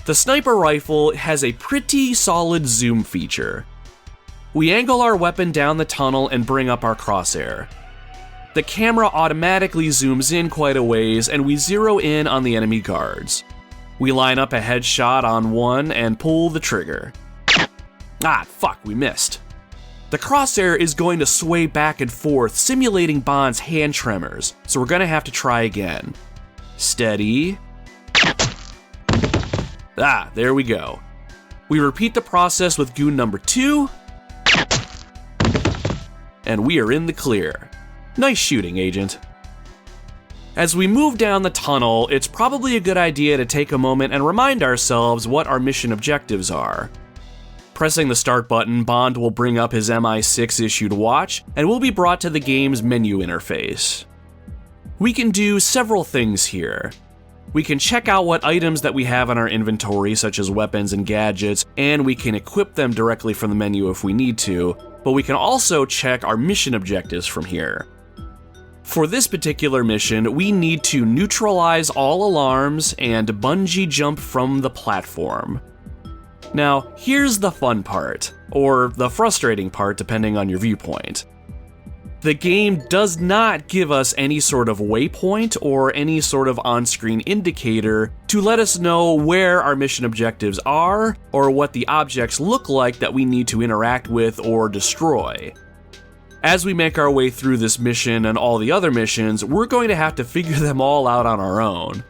The sniper rifle has a pretty solid zoom feature. We angle our weapon down the tunnel and bring up our crosshair. The camera automatically zooms in quite a ways, and we zero in on the enemy guards. We line up a headshot on one and pull the trigger. Ah, fuck, we missed. The crosshair is going to sway back and forth, simulating Bond's hand tremors, so we're going to have to try again. Steady. Ah, there we go. We repeat the process with goon number 2, and we are in the clear. Nice shooting, Agent. As we move down the tunnel, it's probably a good idea to take a moment and remind ourselves what our mission objectives are. Pressing the start button, Bond will bring up his MI6 issued watch, and we'll be brought to the game's menu interface. We can do several things here. We can check out what items that we have in our inventory, such as weapons and gadgets, and we can equip them directly from the menu if we need to, but we can also check our mission objectives from here. For this particular mission, we need to neutralize all alarms and bungee jump from the platform. Now, here's the fun part, or the frustrating part depending on your viewpoint. The game does not give us any sort of waypoint or any sort of on-screen indicator to let us know where our mission objectives are or what the objects look like that we need to interact with or destroy. As we make our way through this mission and all the other missions, we're going to have to figure them all out on our own.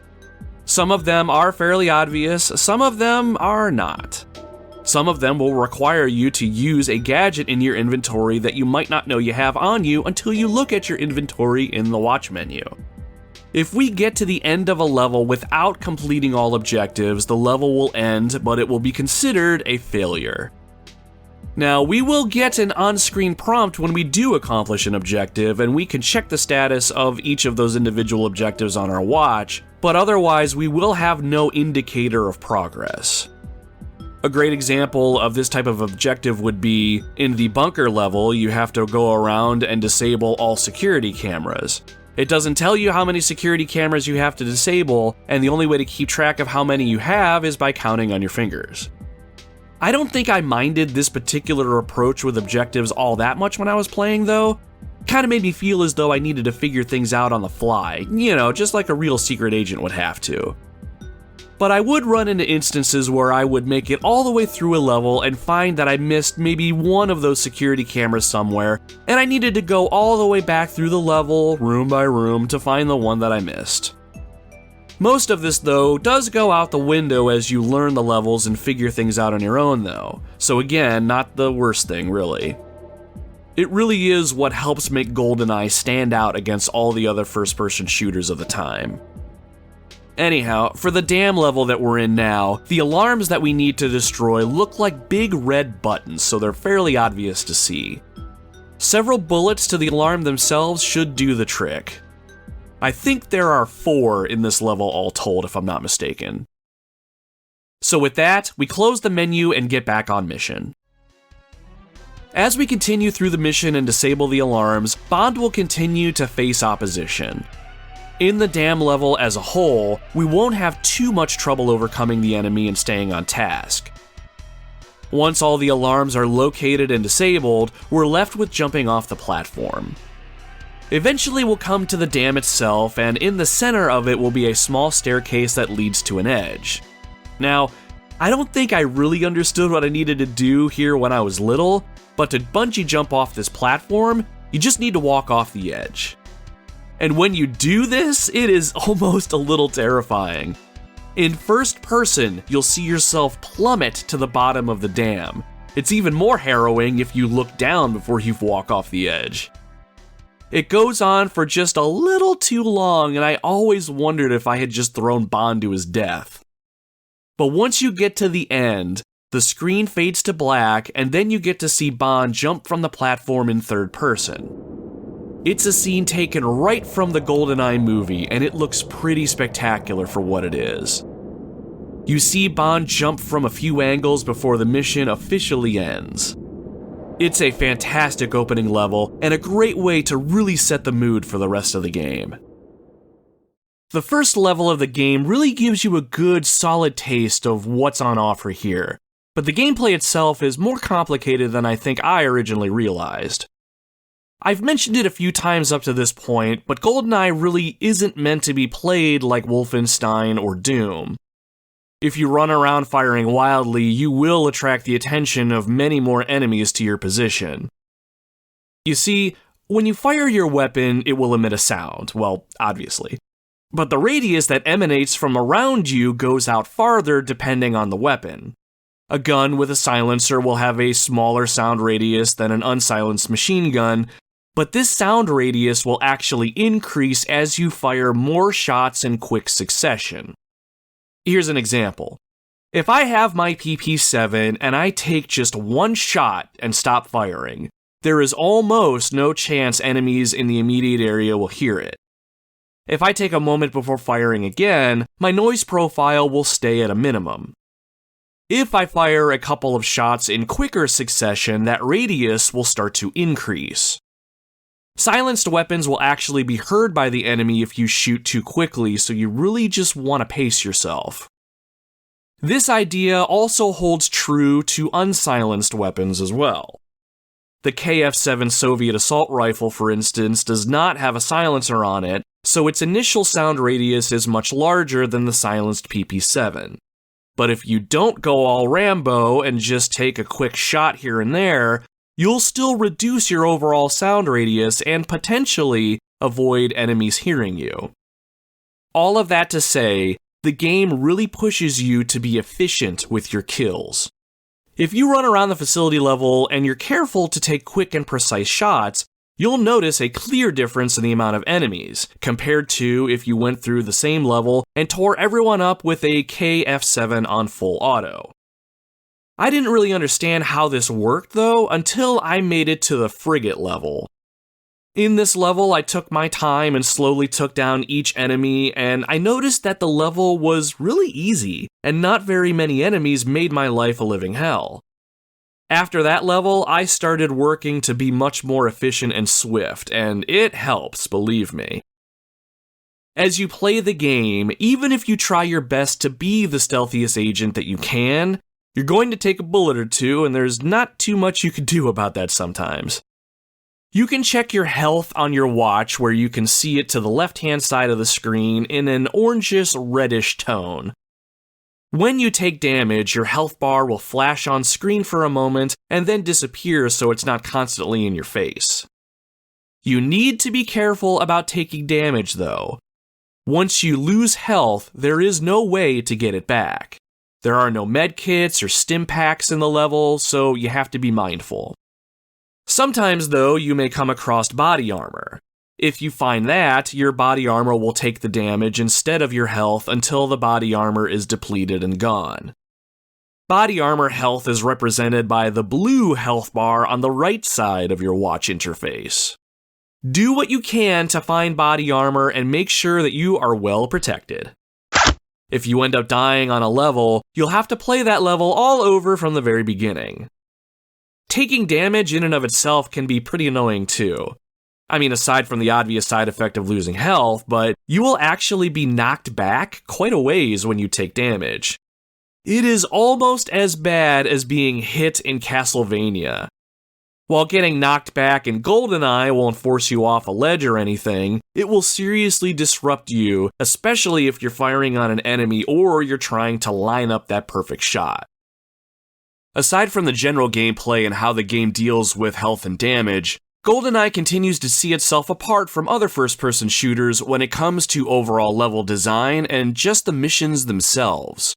Some of them are fairly obvious, some of them are not. Some of them will require you to use a gadget in your inventory that you might not know you have on you until you look at your inventory in the watch menu. If we get to the end of a level without completing all objectives, the level will end, but it will be considered a failure. Now, we will get an on-screen prompt when we do accomplish an objective, and we can check the status of each of those individual objectives on our watch, but otherwise we will have no indicator of progress. A great example of this type of objective would be, in the bunker level, you have to go around and disable all security cameras. It doesn't tell you how many security cameras you have to disable, and the only way to keep track of how many you have is by counting on your fingers. I don't think I minded this particular approach with objectives all that much when I was playing, though. Kinda made me feel as though I needed to figure things out on the fly, just like a real secret agent would have to. But I would run into instances where I would make it all the way through a level and find that I missed maybe one of those security cameras somewhere, and I needed to go all the way back through the level, room by room, to find the one that I missed. Most of this, though, does go out the window as you learn the levels and figure things out on your own, though, so again, not the worst thing, really. It really is what helps make GoldenEye stand out against all the other first-person shooters of the time. Anyhow, for the dam level that we're in now, the alarms that we need to destroy look like big red buttons, so they're fairly obvious to see. Several bullets to the alarm themselves should do the trick. I think there are 4 in this level all told, if I'm not mistaken. So with that, we close the menu and get back on mission. As we continue through the mission and disable the alarms, Bond will continue to face opposition. In the dam level as a whole, we won't have too much trouble overcoming the enemy and staying on task. Once all the alarms are located and disabled, we're left with jumping off the platform. Eventually we'll come to the dam itself, and in the center of it will be a small staircase that leads to an edge. Now, I don't think I really understood what I needed to do here when I was little, but to bungee jump off this platform, you just need to walk off the edge. And when you do this, it is almost a little terrifying. In first person, you'll see yourself plummet to the bottom of the dam. It's even more harrowing if you look down before you walk off the edge. It goes on for just a little too long, and I always wondered if I had just thrown Bond to his death. But once you get to the end, the screen fades to black, and then you get to see Bond jump from the platform in third person. It's a scene taken right from the GoldenEye movie, and it looks pretty spectacular for what it is. You see Bond jump from a few angles before the mission officially ends. It's a fantastic opening level, and a great way to really set the mood for the rest of the game. The first level of the game really gives you a good, solid taste of what's on offer here, but the gameplay itself is more complicated than I think I originally realized. I've mentioned it a few times up to this point, but GoldenEye really isn't meant to be played like Wolfenstein or Doom. If you run around firing wildly, you will attract the attention of many more enemies to your position. You see, when you fire your weapon, it will emit a sound, well, obviously. But the radius that emanates from around you goes out farther depending on the weapon. A gun with a silencer will have a smaller sound radius than an unsilenced machine gun, but this sound radius will actually increase as you fire more shots in quick succession. Here's an example. If I have my PP7 and I take just one shot and stop firing, there is almost no chance enemies in the immediate area will hear it. If I take a moment before firing again, my noise profile will stay at a minimum. If I fire a couple of shots in quicker succession, that radius will start to increase. Silenced weapons will actually be heard by the enemy if you shoot too quickly, so you really just want to pace yourself. This idea also holds true to unsilenced weapons as well. The KF-7 Soviet assault rifle, for instance, does not have a silencer on it, so its initial sound radius is much larger than the silenced PP-7. But if you don't go all Rambo and just take a quick shot here and there, you'll still reduce your overall sound radius and potentially avoid enemies hearing you. All of that to say, the game really pushes you to be efficient with your kills. If you run around the facility level and you're careful to take quick and precise shots, you'll notice a clear difference in the amount of enemies, compared to if you went through the same level and tore everyone up with a KF-7 on full auto. I didn't really understand how this worked though until I made it to the frigate level. In this level, I took my time and slowly took down each enemy, and I noticed that the level was really easy, and not very many enemies made my life a living hell. After that level, I started working to be much more efficient and swift, and it helps, believe me. As you play the game, even if you try your best to be the stealthiest agent that you can, you're going to take a bullet or two, and there's not too much you can do about that sometimes. You can check your health on your watch where you can see it to the left-hand side of the screen in an orangish-reddish tone. When you take damage, your health bar will flash on screen for a moment and then disappear so it's not constantly in your face. You need to be careful about taking damage though. Once you lose health, there is no way to get it back. There are no medkits or stim packs in the level, so you have to be mindful. Sometimes though, you may come across body armor. If you find that, your body armor will take the damage instead of your health until the body armor is depleted and gone. Body armor health is represented by the blue health bar on the right side of your watch interface. Do what you can to find body armor and make sure that you are well protected. If you end up dying on a level, you'll have to play that level all over from the very beginning. Taking damage in and of itself can be pretty annoying too. I mean, aside from the obvious side effect of losing health, but you will actually be knocked back quite a ways when you take damage. It is almost as bad as being hit in Castlevania. While getting knocked back in GoldenEye won't force you off a ledge or anything, it will seriously disrupt you, especially if you're firing on an enemy or you're trying to line up that perfect shot. Aside from the general gameplay and how the game deals with health and damage, GoldenEye continues to see itself apart from other first-person shooters when it comes to overall level design and just the missions themselves.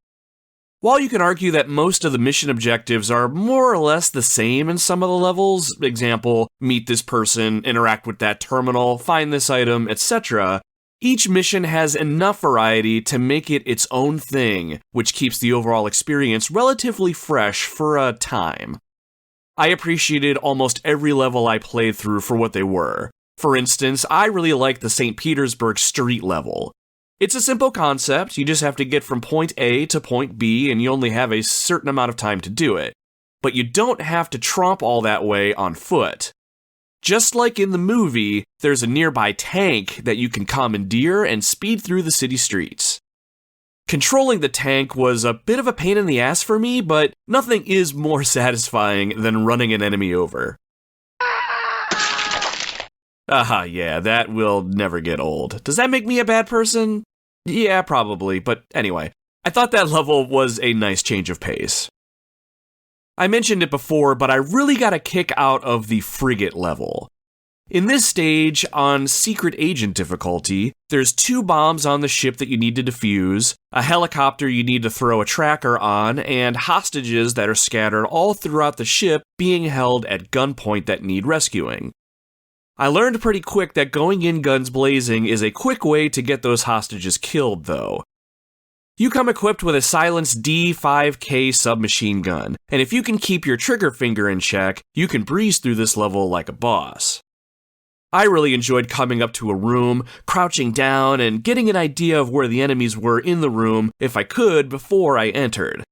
While you can argue that most of the mission objectives are more or less the same in some of the levels, example, meet this person, interact with that terminal, find this item, etc., each mission has enough variety to make it its own thing, which keeps the overall experience relatively fresh for a time. I appreciated almost every level I played through for what they were. For instance, I really liked the St. Petersburg street level. It's a simple concept, you just have to get from point A to point B and you only have a certain amount of time to do it. But you don't have to tromp all that way on foot. Just like in the movie, there's a nearby tank that you can commandeer and speed through the city streets. Controlling the tank was a bit of a pain in the ass for me, but nothing is more satisfying than running an enemy over. Yeah, that will never get old. Does that make me a bad person? Yeah, probably, but anyway, I thought that level was a nice change of pace. I mentioned it before, but I really got a kick out of the frigate level. In this stage, on Secret Agent difficulty, there's 2 bombs on the ship that you need to defuse, a helicopter you need to throw a tracker on, and hostages that are scattered all throughout the ship being held at gunpoint that need rescuing. I learned pretty quick that going in guns blazing is a quick way to get those hostages killed, though. You come equipped with a silenced D5K submachine gun, and if you can keep your trigger finger in check, you can breeze through this level like a boss. I really enjoyed coming up to a room, crouching down, and getting an idea of where the enemies were in the room if I could before I entered.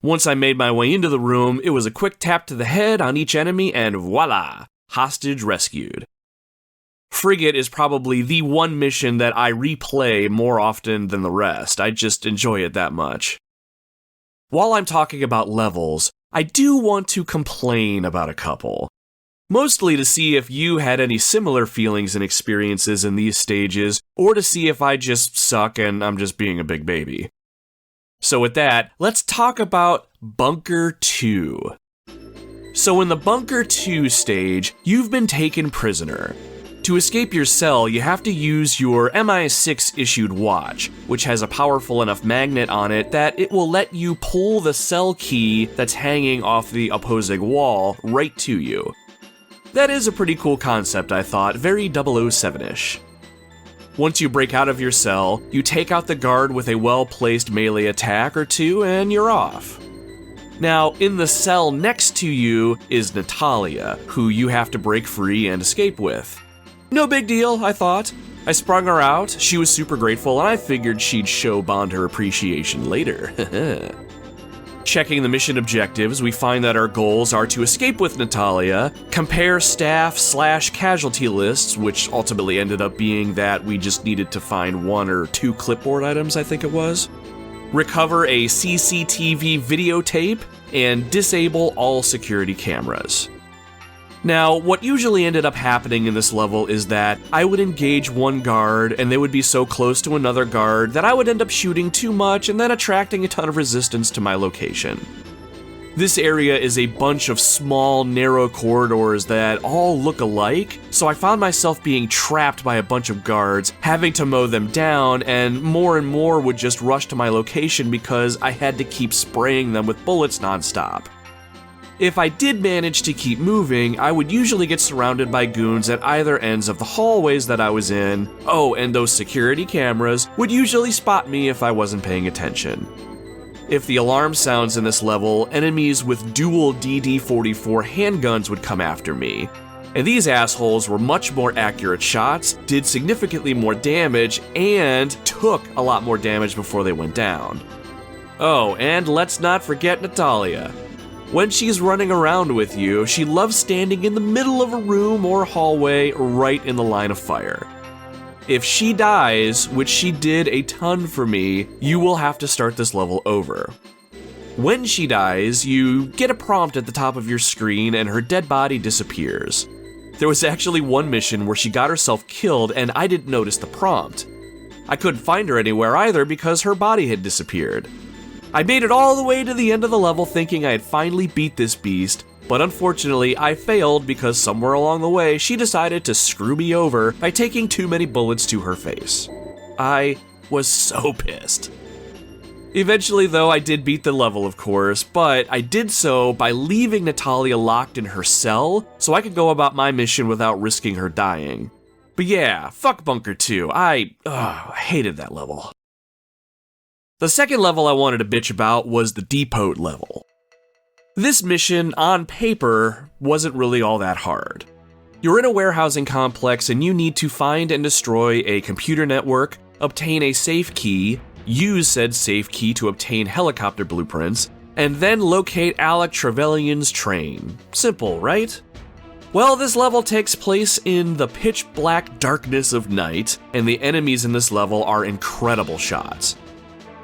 Once I made my way into the room, it was a quick tap to the head on each enemy and voila, hostage rescued. Frigate is probably the one mission that I replay more often than the rest. I just enjoy it that much. While I'm talking about levels, I do want to complain about a couple. Mostly to see if you had any similar feelings and experiences in these stages, or to see if I just suck and I'm just being a big baby. So with that, let's talk about Bunker 2. So in the Bunker 2 stage, you've been taken prisoner. To escape your cell, you have to use your MI6 issued watch, which has a powerful enough magnet on it that it will let you pull the cell key that's hanging off the opposing wall right to you. That is a pretty cool concept, I thought, very 007-ish. Once you break out of your cell, you take out the guard with a well-placed melee attack or 2 and you're off. Now, in the cell next to you is Natalia, who you have to break free and escape with. No big deal, I thought. I sprung her out, she was super grateful, and I figured she'd show Bond her appreciation later. Checking the mission objectives, we find that our goals are to escape with Natalia, compare staff/casualty lists, which ultimately ended up being that we just needed to find 1 or 2 clipboard items, I think it was, recover a CCTV videotape, and disable all security cameras. Now, what usually ended up happening in this level is that I would engage one guard and they would be so close to another guard that I would end up shooting too much and then attracting a ton of resistance to my location. This area is a bunch of small, narrow corridors that all look alike, so I found myself being trapped by a bunch of guards, having to mow them down, and more would just rush to my location because I had to keep spraying them with bullets nonstop. If I did manage to keep moving, I would usually get surrounded by goons at either ends of the hallways that I was in. Oh, and those security cameras would usually spot me if I wasn't paying attention. If the alarm sounds in this level, enemies with dual DD-44 handguns would come after me. And these assholes were much more accurate shots, did significantly more damage, and took a lot more damage before they went down. Oh, and let's not forget Natalia. When she's running around with you, she loves standing in the middle of a room or hallway right in the line of fire. If she dies, which she did a ton for me, you will have to start this level over. When she dies, you get a prompt at the top of your screen and her dead body disappears. There was actually one mission where she got herself killed and I didn't notice the prompt. I couldn't find her anywhere either because her body had disappeared. I made it all the way to the end of the level thinking I had finally beat this beast, but unfortunately I failed because somewhere along the way she decided to screw me over by taking too many bullets to her face. I was so pissed. Eventually though, I did beat the level of course, but I did so by leaving Natalia locked in her cell so I could go about my mission without risking her dying. But yeah, fuck Bunker 2, I hated that level. The second level I wanted to bitch about was the Depot level. This mission, on paper, wasn't really all that hard. You're in a warehousing complex and you need to find and destroy a computer network, obtain a safe key, use said safe key to obtain helicopter blueprints, and then locate Alec Trevelyan's train. Simple, right? Well, this level takes place in the pitch black darkness of night, and the enemies in this level are incredible shots.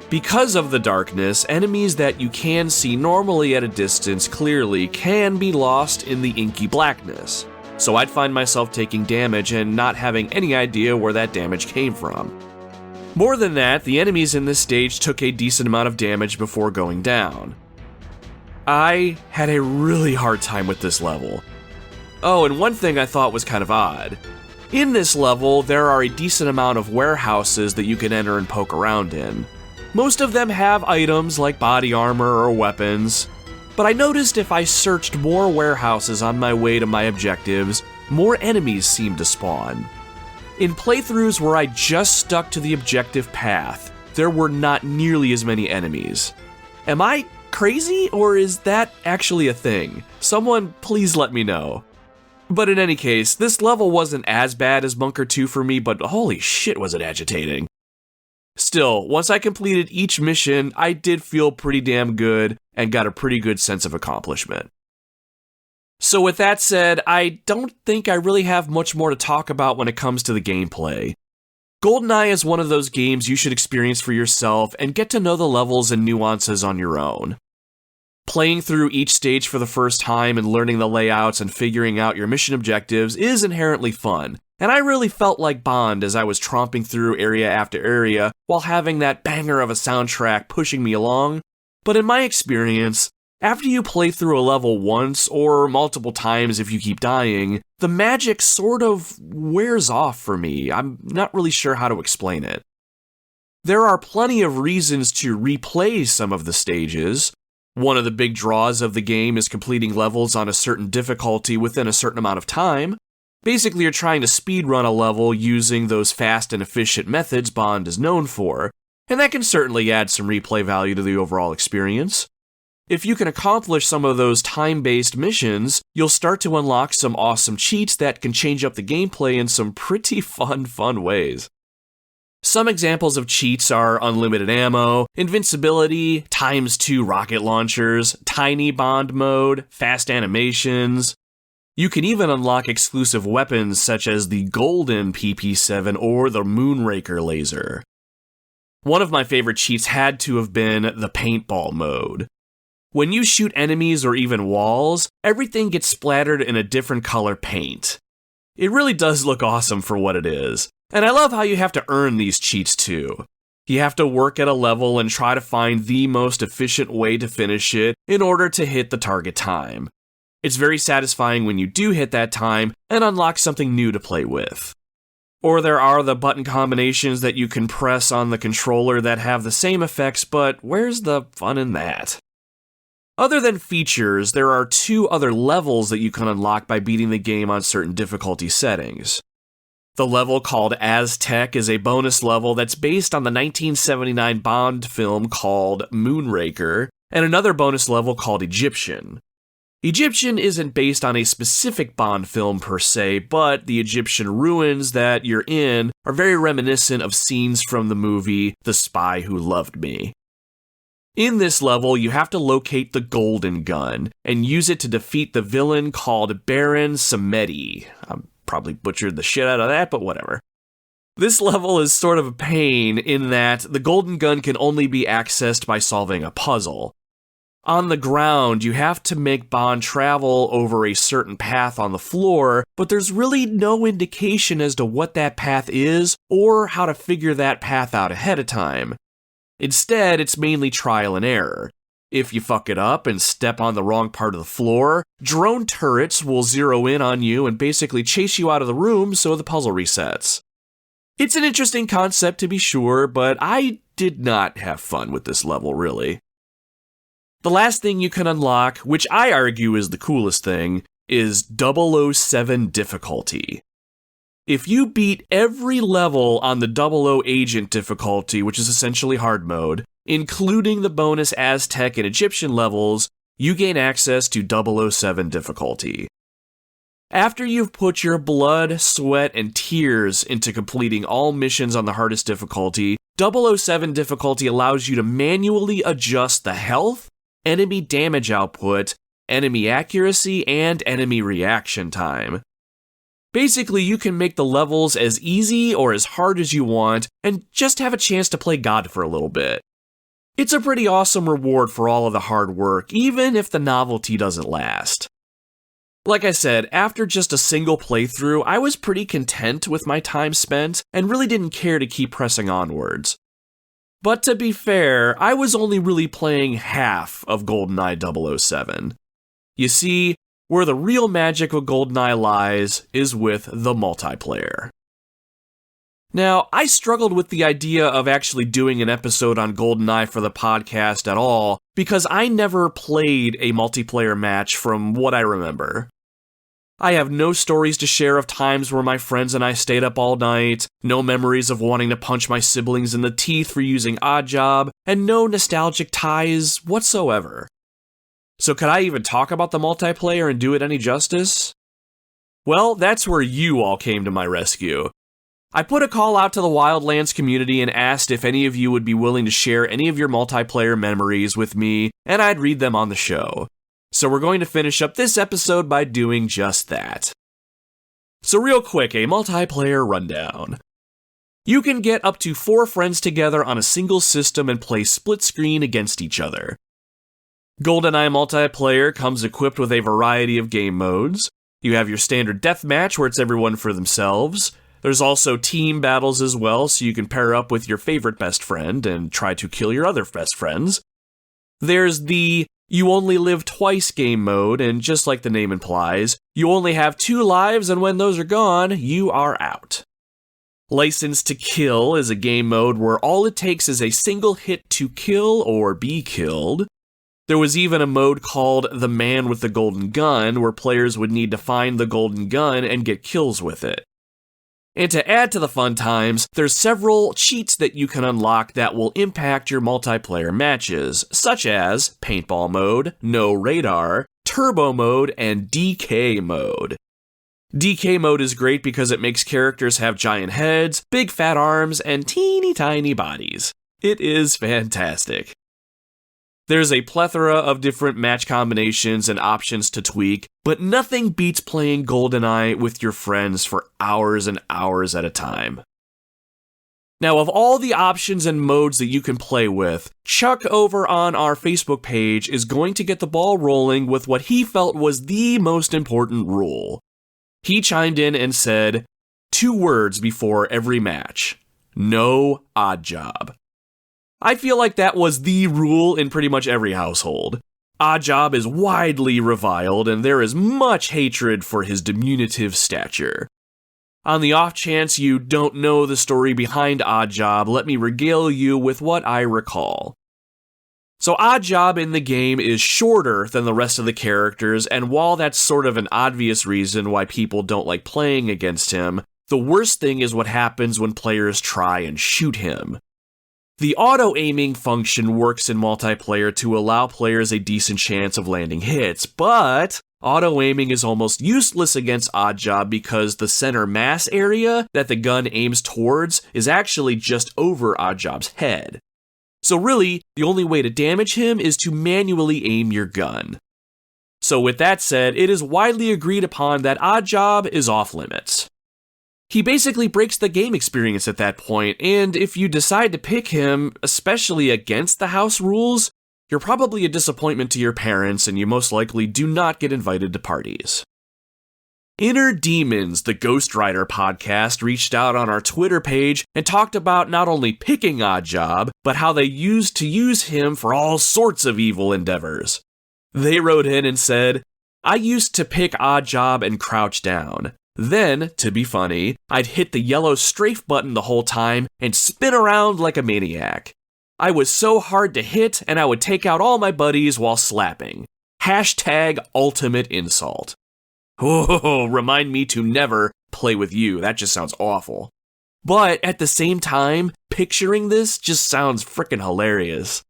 Because of the darkness, enemies that you can see normally at a distance clearly can be lost in the inky blackness. so I'd find myself taking damage and not having any idea where that damage came from. More than that, the enemies in this stage took a decent amount of damage before going down. I had a really hard time with this level. Oh, and one thing I thought was kind of odd. In this level, there are a decent amount of warehouses that you can enter and poke around in. Most of them have items like body armor or weapons, but I noticed if I searched more warehouses on my way to my objectives, more enemies seemed to spawn. In playthroughs where I just stuck to the objective path, there were not nearly as many enemies. Am I crazy, or is that actually a thing? Someone please let me know. But in any case, this level wasn't as bad as Bunker 2 for me, but holy shit was it agitating. Still, once I completed each mission, I did feel pretty damn good and got a pretty good sense of accomplishment. So with that said, I don't think I really have much more to talk about when it comes to the gameplay. GoldenEye is one of those games you should experience for yourself and get to know the levels and nuances on your own. Playing through each stage for the first time and learning the layouts and figuring out your mission objectives is inherently fun, and I really felt like Bond as I was tromping through area after area while having that banger of a soundtrack pushing me along. But in my experience, after you play through a level once or multiple times if you keep dying, the magic sort of wears off for me. I'm not really sure how to explain it. There are plenty of reasons to replay some of the stages. One of the big draws of the game is completing levels on a certain difficulty within a certain amount of time. Basically, you're trying to speedrun a level using those fast and efficient methods Bond is known for, and that can certainly add some replay value to the overall experience. If you can accomplish some of those time-based missions, you'll start to unlock some awesome cheats that can change up the gameplay in some pretty fun ways. Some examples of cheats are unlimited ammo, invincibility, ×2 rocket launchers, tiny Bond mode, fast animations. You can even unlock exclusive weapons such as the golden PP7 or the Moonraker laser. One of my favorite cheats had to have been the paintball mode. When you shoot enemies or even walls, everything gets splattered in a different color paint. It really does look awesome for what it is. And I love how you have to earn these cheats too. You have to work at a level and try to find the most efficient way to finish it in order to hit the target time. It's very satisfying when you do hit that time and unlock something new to play with. Or there are the button combinations that you can press on the controller that have the same effects, but where's the fun in that? Other than features, there are 2 other levels that you can unlock by beating the game on certain difficulty settings. The level called Aztec is a bonus level that's based on the 1979 Bond film called Moonraker, and another bonus level called Egyptian. Egyptian isn't based on a specific Bond film per se, but the Egyptian ruins that you're in are very reminiscent of scenes from the movie The Spy Who Loved Me. In this level, you have to locate the Golden Gun and use it to defeat the villain called Baron Samedi. Probably butchered the shit out of that, but whatever. This level is sort of a pain in that the Golden Gun can only be accessed by solving a puzzle. On the ground, you have to make Bond travel over a certain path on the floor, but there's really no indication as to what that path is or how to figure that path out ahead of time. Instead, it's mainly trial and error. If you fuck it up and step on the wrong part of the floor, drone turrets will zero in on you and basically chase you out of the room so the puzzle resets. It's an interesting concept to be sure, but I did not have fun with this level, really. The last thing you can unlock, which I argue is the coolest thing, is 007 difficulty. If you beat every level on the 00 Agent difficulty, which is essentially hard mode, including the bonus Aztec and Egyptian levels, you gain access to 007 difficulty. After you've put your blood, sweat, and tears into completing all missions on the hardest difficulty, 007 difficulty allows you to manually adjust the health, enemy damage output, enemy accuracy, and enemy reaction time. Basically, you can make the levels as easy or as hard as you want, and just have a chance to play God for a little bit. It's a pretty awesome reward for all of the hard work, even if the novelty doesn't last. Like I said, after just a single playthrough, I was pretty content with my time spent and really didn't care to keep pressing onwards. But to be fair, I was only really playing half of GoldenEye 007. You see, where the real magic of GoldenEye lies is with the multiplayer. Now, I struggled with the idea of actually doing an episode on GoldenEye for the podcast at all, because I never played a multiplayer match from what I remember. I have no stories to share of times where my friends and I stayed up all night, no memories of wanting to punch my siblings in the teeth for using Oddjob, and no nostalgic ties whatsoever. So could I even talk about the multiplayer and do it any justice? Well, that's where you all came to my rescue. I put a call out to the Wildlands community and asked if any of you would be willing to share any of your multiplayer memories with me, and I'd read them on the show. So we're going to finish up this episode by doing just that. So real quick, a multiplayer rundown. You can get up to 4 friends together on a single system and play split screen against each other. GoldenEye multiplayer comes equipped with a variety of game modes. You have your standard deathmatch where it's everyone for themselves. There's also team battles as well, so you can pair up with your favorite best friend and try to kill your other best friends. There's the You Only Live Twice game mode, and just like the name implies, you only have 2 lives, and when those are gone, you are out. License to Kill is a game mode where all it takes is a single hit to kill or be killed. There was even a mode called The Man with the Golden Gun, where players would need to find the golden gun and get kills with it. And to add to the fun times, there's several cheats that you can unlock that will impact your multiplayer matches, such as Paintball Mode, No Radar, Turbo Mode, and DK Mode. DK Mode is great because it makes characters have giant heads, big fat arms, and teeny tiny bodies. It is fantastic. There's a plethora of different match combinations and options to tweak, but nothing beats playing GoldenEye with your friends for hours and hours at a time. Now, of all the options and modes that you can play with, Chuck over on our Facebook page is going to get the ball rolling with what he felt was the most important rule. He chimed in and said, 2 words before every match: no Oddjob. I feel like that was the rule in pretty much every household. Oddjob is widely reviled, and there is much hatred for his diminutive stature. On the off chance you don't know the story behind Oddjob, let me regale you with what I recall. So Oddjob in the game is shorter than the rest of the characters, and while that's sort of an obvious reason why people don't like playing against him, the worst thing is what happens when players try and shoot him. The auto-aiming function works in multiplayer to allow players a decent chance of landing hits, but auto-aiming is almost useless against Oddjob because the center mass area that the gun aims towards is actually just over Oddjob's head. So really, the only way to damage him is to manually aim your gun. So with that said, it is widely agreed upon that Oddjob is off limits. He basically breaks the game experience at that point, and if you decide to pick him, especially against the house rules, you're probably a disappointment to your parents and you most likely do not get invited to parties. Inner Demons, the Ghost Rider podcast, reached out on our Twitter page and talked about not only picking Oddjob, but how they used to use him for all sorts of evil endeavors. They wrote in and said, I used to pick Oddjob and crouch down. Then, to be funny, I'd hit the yellow strafe button the whole time and spin around like a maniac. I was so hard to hit, and I would take out all my buddies while slapping. Hashtag ultimate insult. Oh, remind me to never play with you. That just sounds awful. But at the same time, picturing this just sounds frickin' hilarious.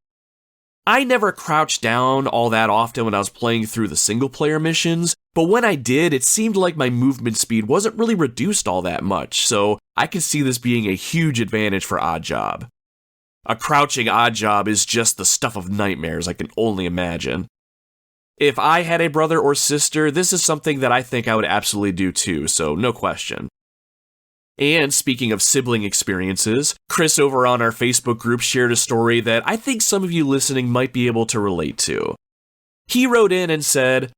I never crouched down all that often when I was playing through the single-player missions, but when I did, it seemed like my movement speed wasn't really reduced all that much, so I could see this being a huge advantage for Oddjob. A crouching Oddjob is just the stuff of nightmares, I can only imagine. If I had a brother or sister, this is something that I think I would absolutely do too, so no question. And speaking of sibling experiences, Chris over on our Facebook group shared a story that I think some of you listening might be able to relate to. He wrote in and said,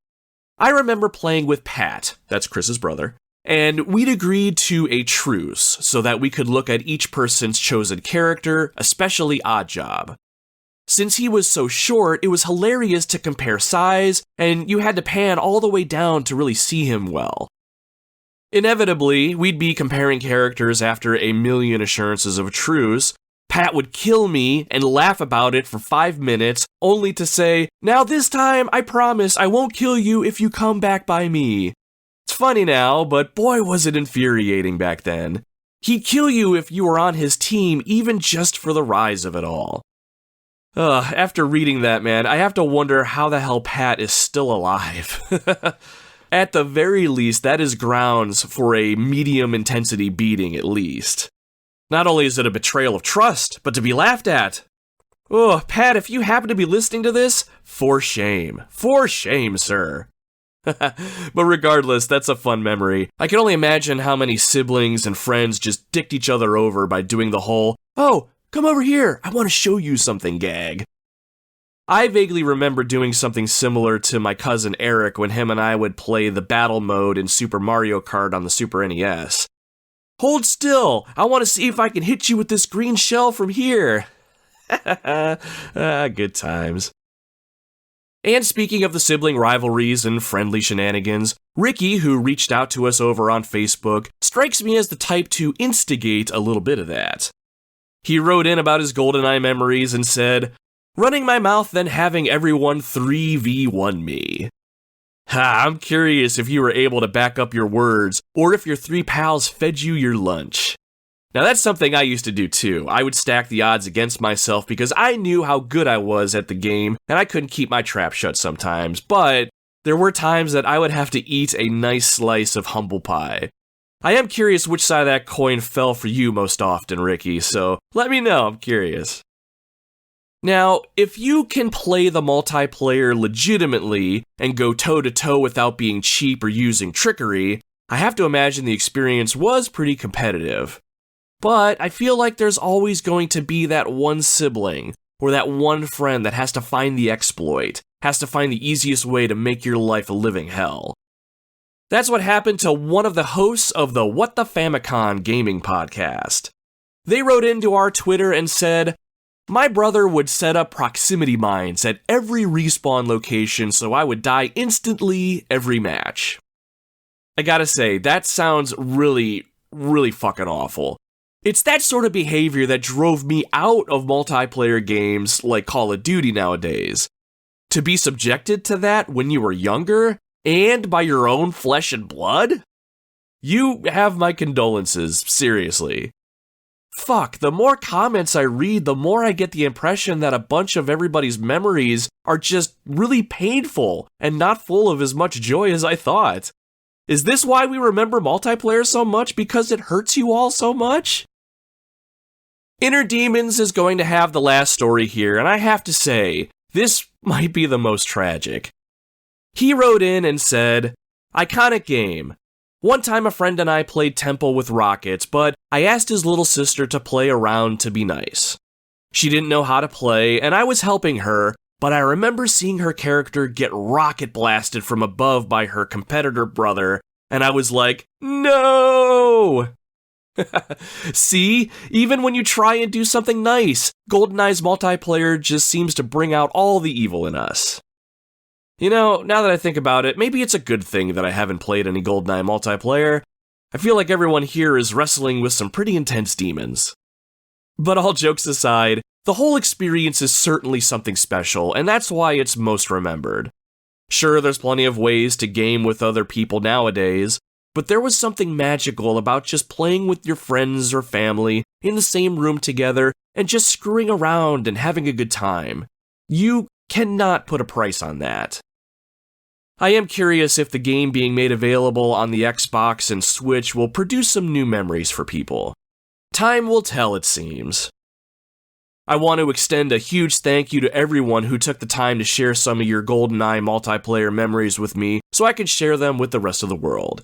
I remember playing with Pat, that's Chris's brother, and we'd agreed to a truce so that we could look at each person's chosen character, especially Oddjob. Since he was so short, it was hilarious to compare size, and you had to pan all the way down to really see him well. Inevitably, we'd be comparing characters after a million assurances of truce. Pat would kill me and laugh about it for 5 minutes, only to say, "Now this time, I promise I won't kill you if you come back by me." It's funny now, but boy was it infuriating back then. He'd kill you if you were on his team, even just for the rise of it all. After reading that, man, I have to wonder how the hell Pat is still alive. At the very least, that is grounds for a medium-intensity beating at least. Not only is it a betrayal of trust, but to be laughed at. Oh, Pat, if you happen to be listening to this, for shame. For shame, sir. But regardless, that's a fun memory. I can only imagine how many siblings and friends just dicked each other over by doing the whole, "Oh, come over here, I want to show you something" gag. I vaguely remember doing something similar to my cousin Eric when him and I would play the battle mode in Super Mario Kart on the Super NES. "Hold still, I want to see if I can hit you with this green shell from here." Good times. And speaking of the sibling rivalries and friendly shenanigans, Ricky, who reached out to us over on Facebook, strikes me as the type to instigate a little bit of that. He wrote in about his GoldenEye memories and said, "Running my mouth then having everyone 3v1 me." I'm curious if you were able to back up your words, or if your 3 pals fed you your lunch. Now that's something I used to do too. I would stack the odds against myself because I knew how good I was at the game, and I couldn't keep my trap shut sometimes, but there were times that I would have to eat a nice slice of humble pie. I am curious which side of that coin fell for you most often, Ricky, so let me know, I'm curious. Now, if you can play the multiplayer legitimately and go toe-to-toe without being cheap or using trickery, I have to imagine the experience was pretty competitive. But I feel like there's always going to be that one sibling or that one friend that has to find the exploit, has to find the easiest way to make your life a living hell. That's what happened to one of the hosts of the What the Famicom gaming podcast. They wrote into our Twitter and said, "My brother would set up proximity mines at every respawn location so I would die instantly every match." I gotta say, that sounds really, really fucking awful. It's that sort of behavior that drove me out of multiplayer games like Call of Duty nowadays. To be subjected to that when you were younger, and by your own flesh and blood? You have my condolences, seriously. Fuck, the more comments I read, the more I get the impression that a bunch of everybody's memories are just really painful and not full of as much joy as I thought. Is this why we remember multiplayer so much? Because it hurts you all so much? Inner Demons is going to have the last story here, and I have to say, this might be the most tragic. He wrote in and said, "Iconic game. One time a friend and I played Temple with rockets, but I asked his little sister to play around to be nice. She didn't know how to play, and I was helping her, but I remember seeing her character get rocket blasted from above by her competitor brother, and I was like, no!" See, even when you try and do something nice, GoldenEye's multiplayer just seems to bring out all the evil in us. You know, now that I think about it, maybe it's a good thing that I haven't played any GoldenEye multiplayer. I feel like everyone here is wrestling with some pretty intense demons. But all jokes aside, the whole experience is certainly something special, and that's why it's most remembered. Sure, there's plenty of ways to game with other people nowadays, but there was something magical about just playing with your friends or family in the same room together and just screwing around and having a good time. You cannot put a price on that. I am curious if the game being made available on the Xbox and Switch will produce some new memories for people. Time will tell, it seems. I want to extend a huge thank you to everyone who took the time to share some of your GoldenEye multiplayer memories with me so I can share them with the rest of the world.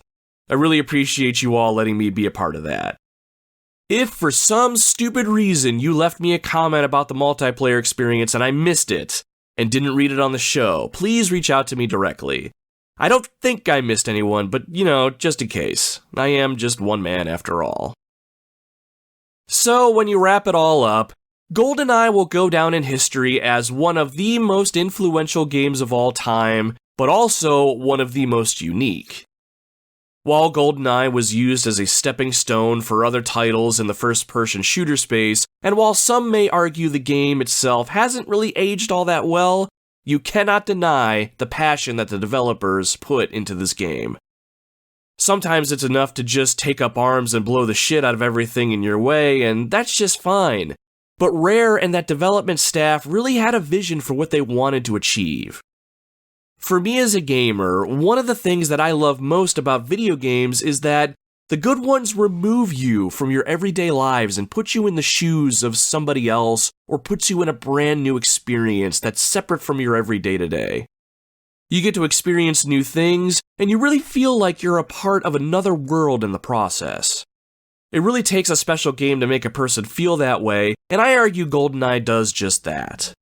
I really appreciate you all letting me be a part of that. If for some stupid reason you left me a comment about the multiplayer experience and I missed it, and didn't read it on the show, please reach out to me directly. I don't think I missed anyone, but just in case. I am just one man after all. So, when you wrap it all up, GoldenEye will go down in history as one of the most influential games of all time, but also one of the most unique. While GoldenEye was used as a stepping stone for other titles in the first-person shooter space, and while some may argue the game itself hasn't really aged all that well, you cannot deny the passion that the developers put into this game. Sometimes it's enough to just take up arms and blow the shit out of everything in your way, and that's just fine. But Rare and that development staff really had a vision for what they wanted to achieve. For me as a gamer, one of the things that I love most about video games is that the good ones remove you from your everyday lives and put you in the shoes of somebody else, or puts you in a brand new experience that's separate from your everyday to-day. You get to experience new things, and you really feel like you're a part of another world in the process. It really takes a special game to make a person feel that way, and I argue GoldenEye does just that.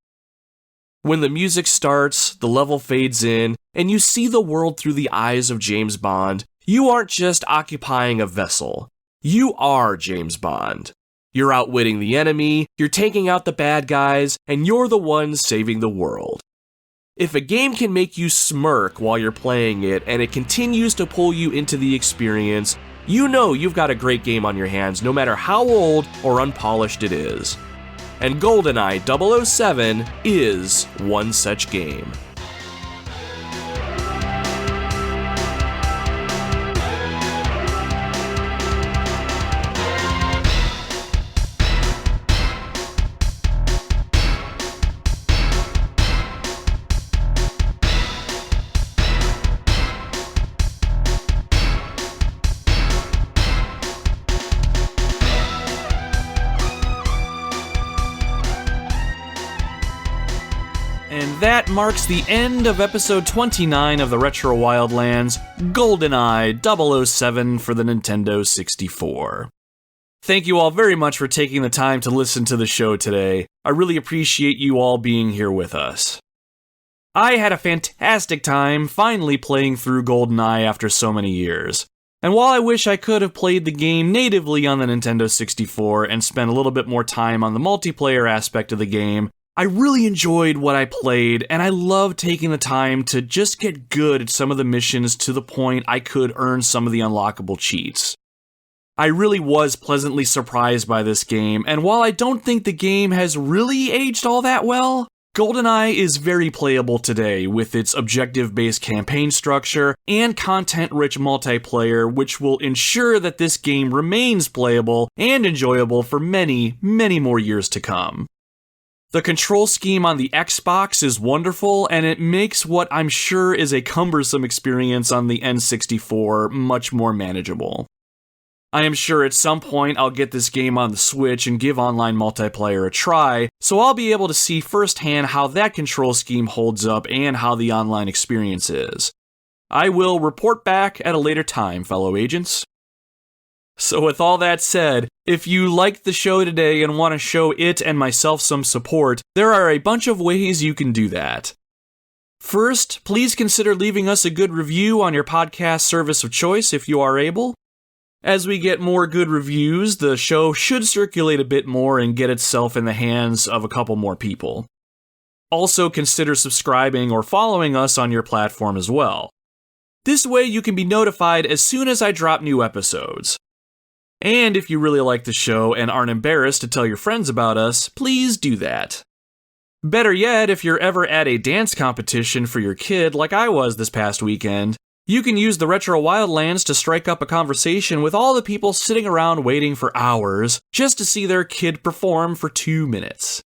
When the music starts, the level fades in, and you see the world through the eyes of James Bond, you aren't just occupying a vessel. You are James Bond. You're outwitting the enemy, you're taking out the bad guys, and you're the one saving the world. If a game can make you smirk while you're playing it, and it continues to pull you into the experience, you know you've got a great game on your hands no matter how old or unpolished it is. And GoldenEye 007 is one such game. And that marks the end of episode 29 of the Retro Wildlands, GoldenEye 007 for the Nintendo 64. Thank you all very much for taking the time to listen to the show today. I really appreciate you all being here with us. I had a fantastic time finally playing through GoldenEye after so many years. And while I wish I could have played the game natively on the Nintendo 64 and spent a little bit more time on the multiplayer aspect of the game, I really enjoyed what I played, and I love taking the time to just get good at some of the missions to the point I could earn some of the unlockable cheats. I really was pleasantly surprised by this game, and while I don't think the game has really aged all that well, GoldenEye is very playable today with its objective-based campaign structure and content-rich multiplayer, which will ensure that this game remains playable and enjoyable for many, many more years to come. The control scheme on the Xbox is wonderful, and it makes what I'm sure is a cumbersome experience on the N64 much more manageable. I am sure at some point I'll get this game on the Switch and give online multiplayer a try, so I'll be able to see firsthand how that control scheme holds up and how the online experience is. I will report back at a later time, fellow agents. So with all that said, if you liked the show today and want to show it and myself some support, there are a bunch of ways you can do that. First, please consider leaving us a good review on your podcast service of choice if you are able. As we get more good reviews, the show should circulate a bit more and get itself in the hands of a couple more people. Also consider subscribing or following us on your platform as well. This way you can be notified as soon as I drop new episodes. And if you really like the show and aren't embarrassed to tell your friends about us, please do that. Better yet, if you're ever at a dance competition for your kid like I was this past weekend, you can use the Retro Wildlands to strike up a conversation with all the people sitting around waiting for hours just to see their kid perform for 2 minutes.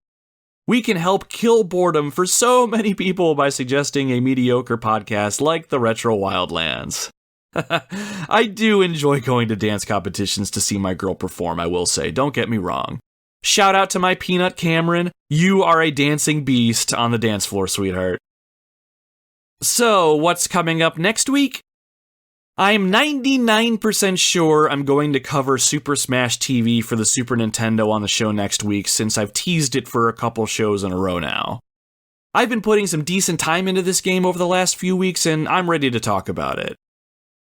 We can help kill boredom for so many people by suggesting a mediocre podcast like the Retro Wildlands. I do enjoy going to dance competitions to see my girl perform, I will say, don't get me wrong. Shout out to my peanut Cameron, you are a dancing beast on the dance floor, sweetheart. So, what's coming up next week? I'm 99% sure I'm going to cover Super Smash TV for the Super Nintendo on the show next week since I've teased it for a couple shows in a row now. I've been putting some decent time into this game over the last few weeks, and I'm ready to talk about it.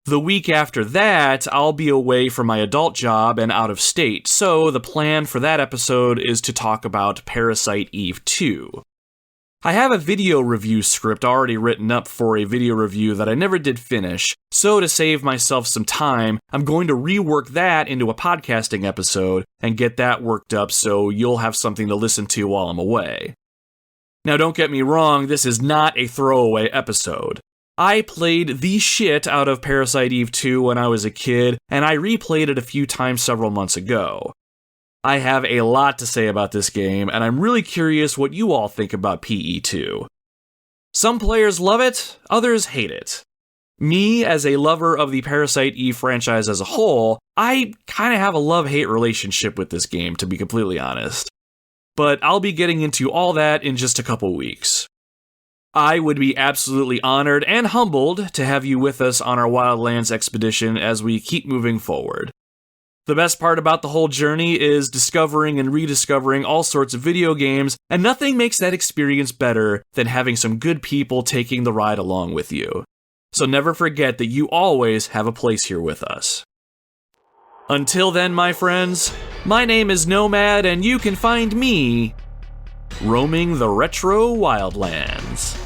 The week after that, I'll be away from my adult job and out of state, so the plan for that episode is to talk about Parasite Eve 2. I have a video review script already written up for a video review that I never did finish, so to save myself some time, I'm going to rework that into a podcasting episode and get that worked up so you'll have something to listen to while I'm away. Now don't get me wrong, this is not a throwaway episode. I played the shit out of Parasite Eve 2 when I was a kid, and I replayed it a few times several months ago. I have a lot to say about this game, and I'm really curious what you all think about PE2. Some players love it, others hate it. Me, as a lover of the Parasite Eve franchise as a whole, I kinda have a love-hate relationship with this game, to be completely honest. But I'll be getting into all that in just a couple weeks. I would be absolutely honored and humbled to have you with us on our Wildlands expedition as we keep moving forward. The best part about the whole journey is discovering and rediscovering all sorts of video games, and nothing makes that experience better than having some good people taking the ride along with you. So never forget that you always have a place here with us. Until then, my friends, my name is Nomad, and you can find me roaming the retro wildlands.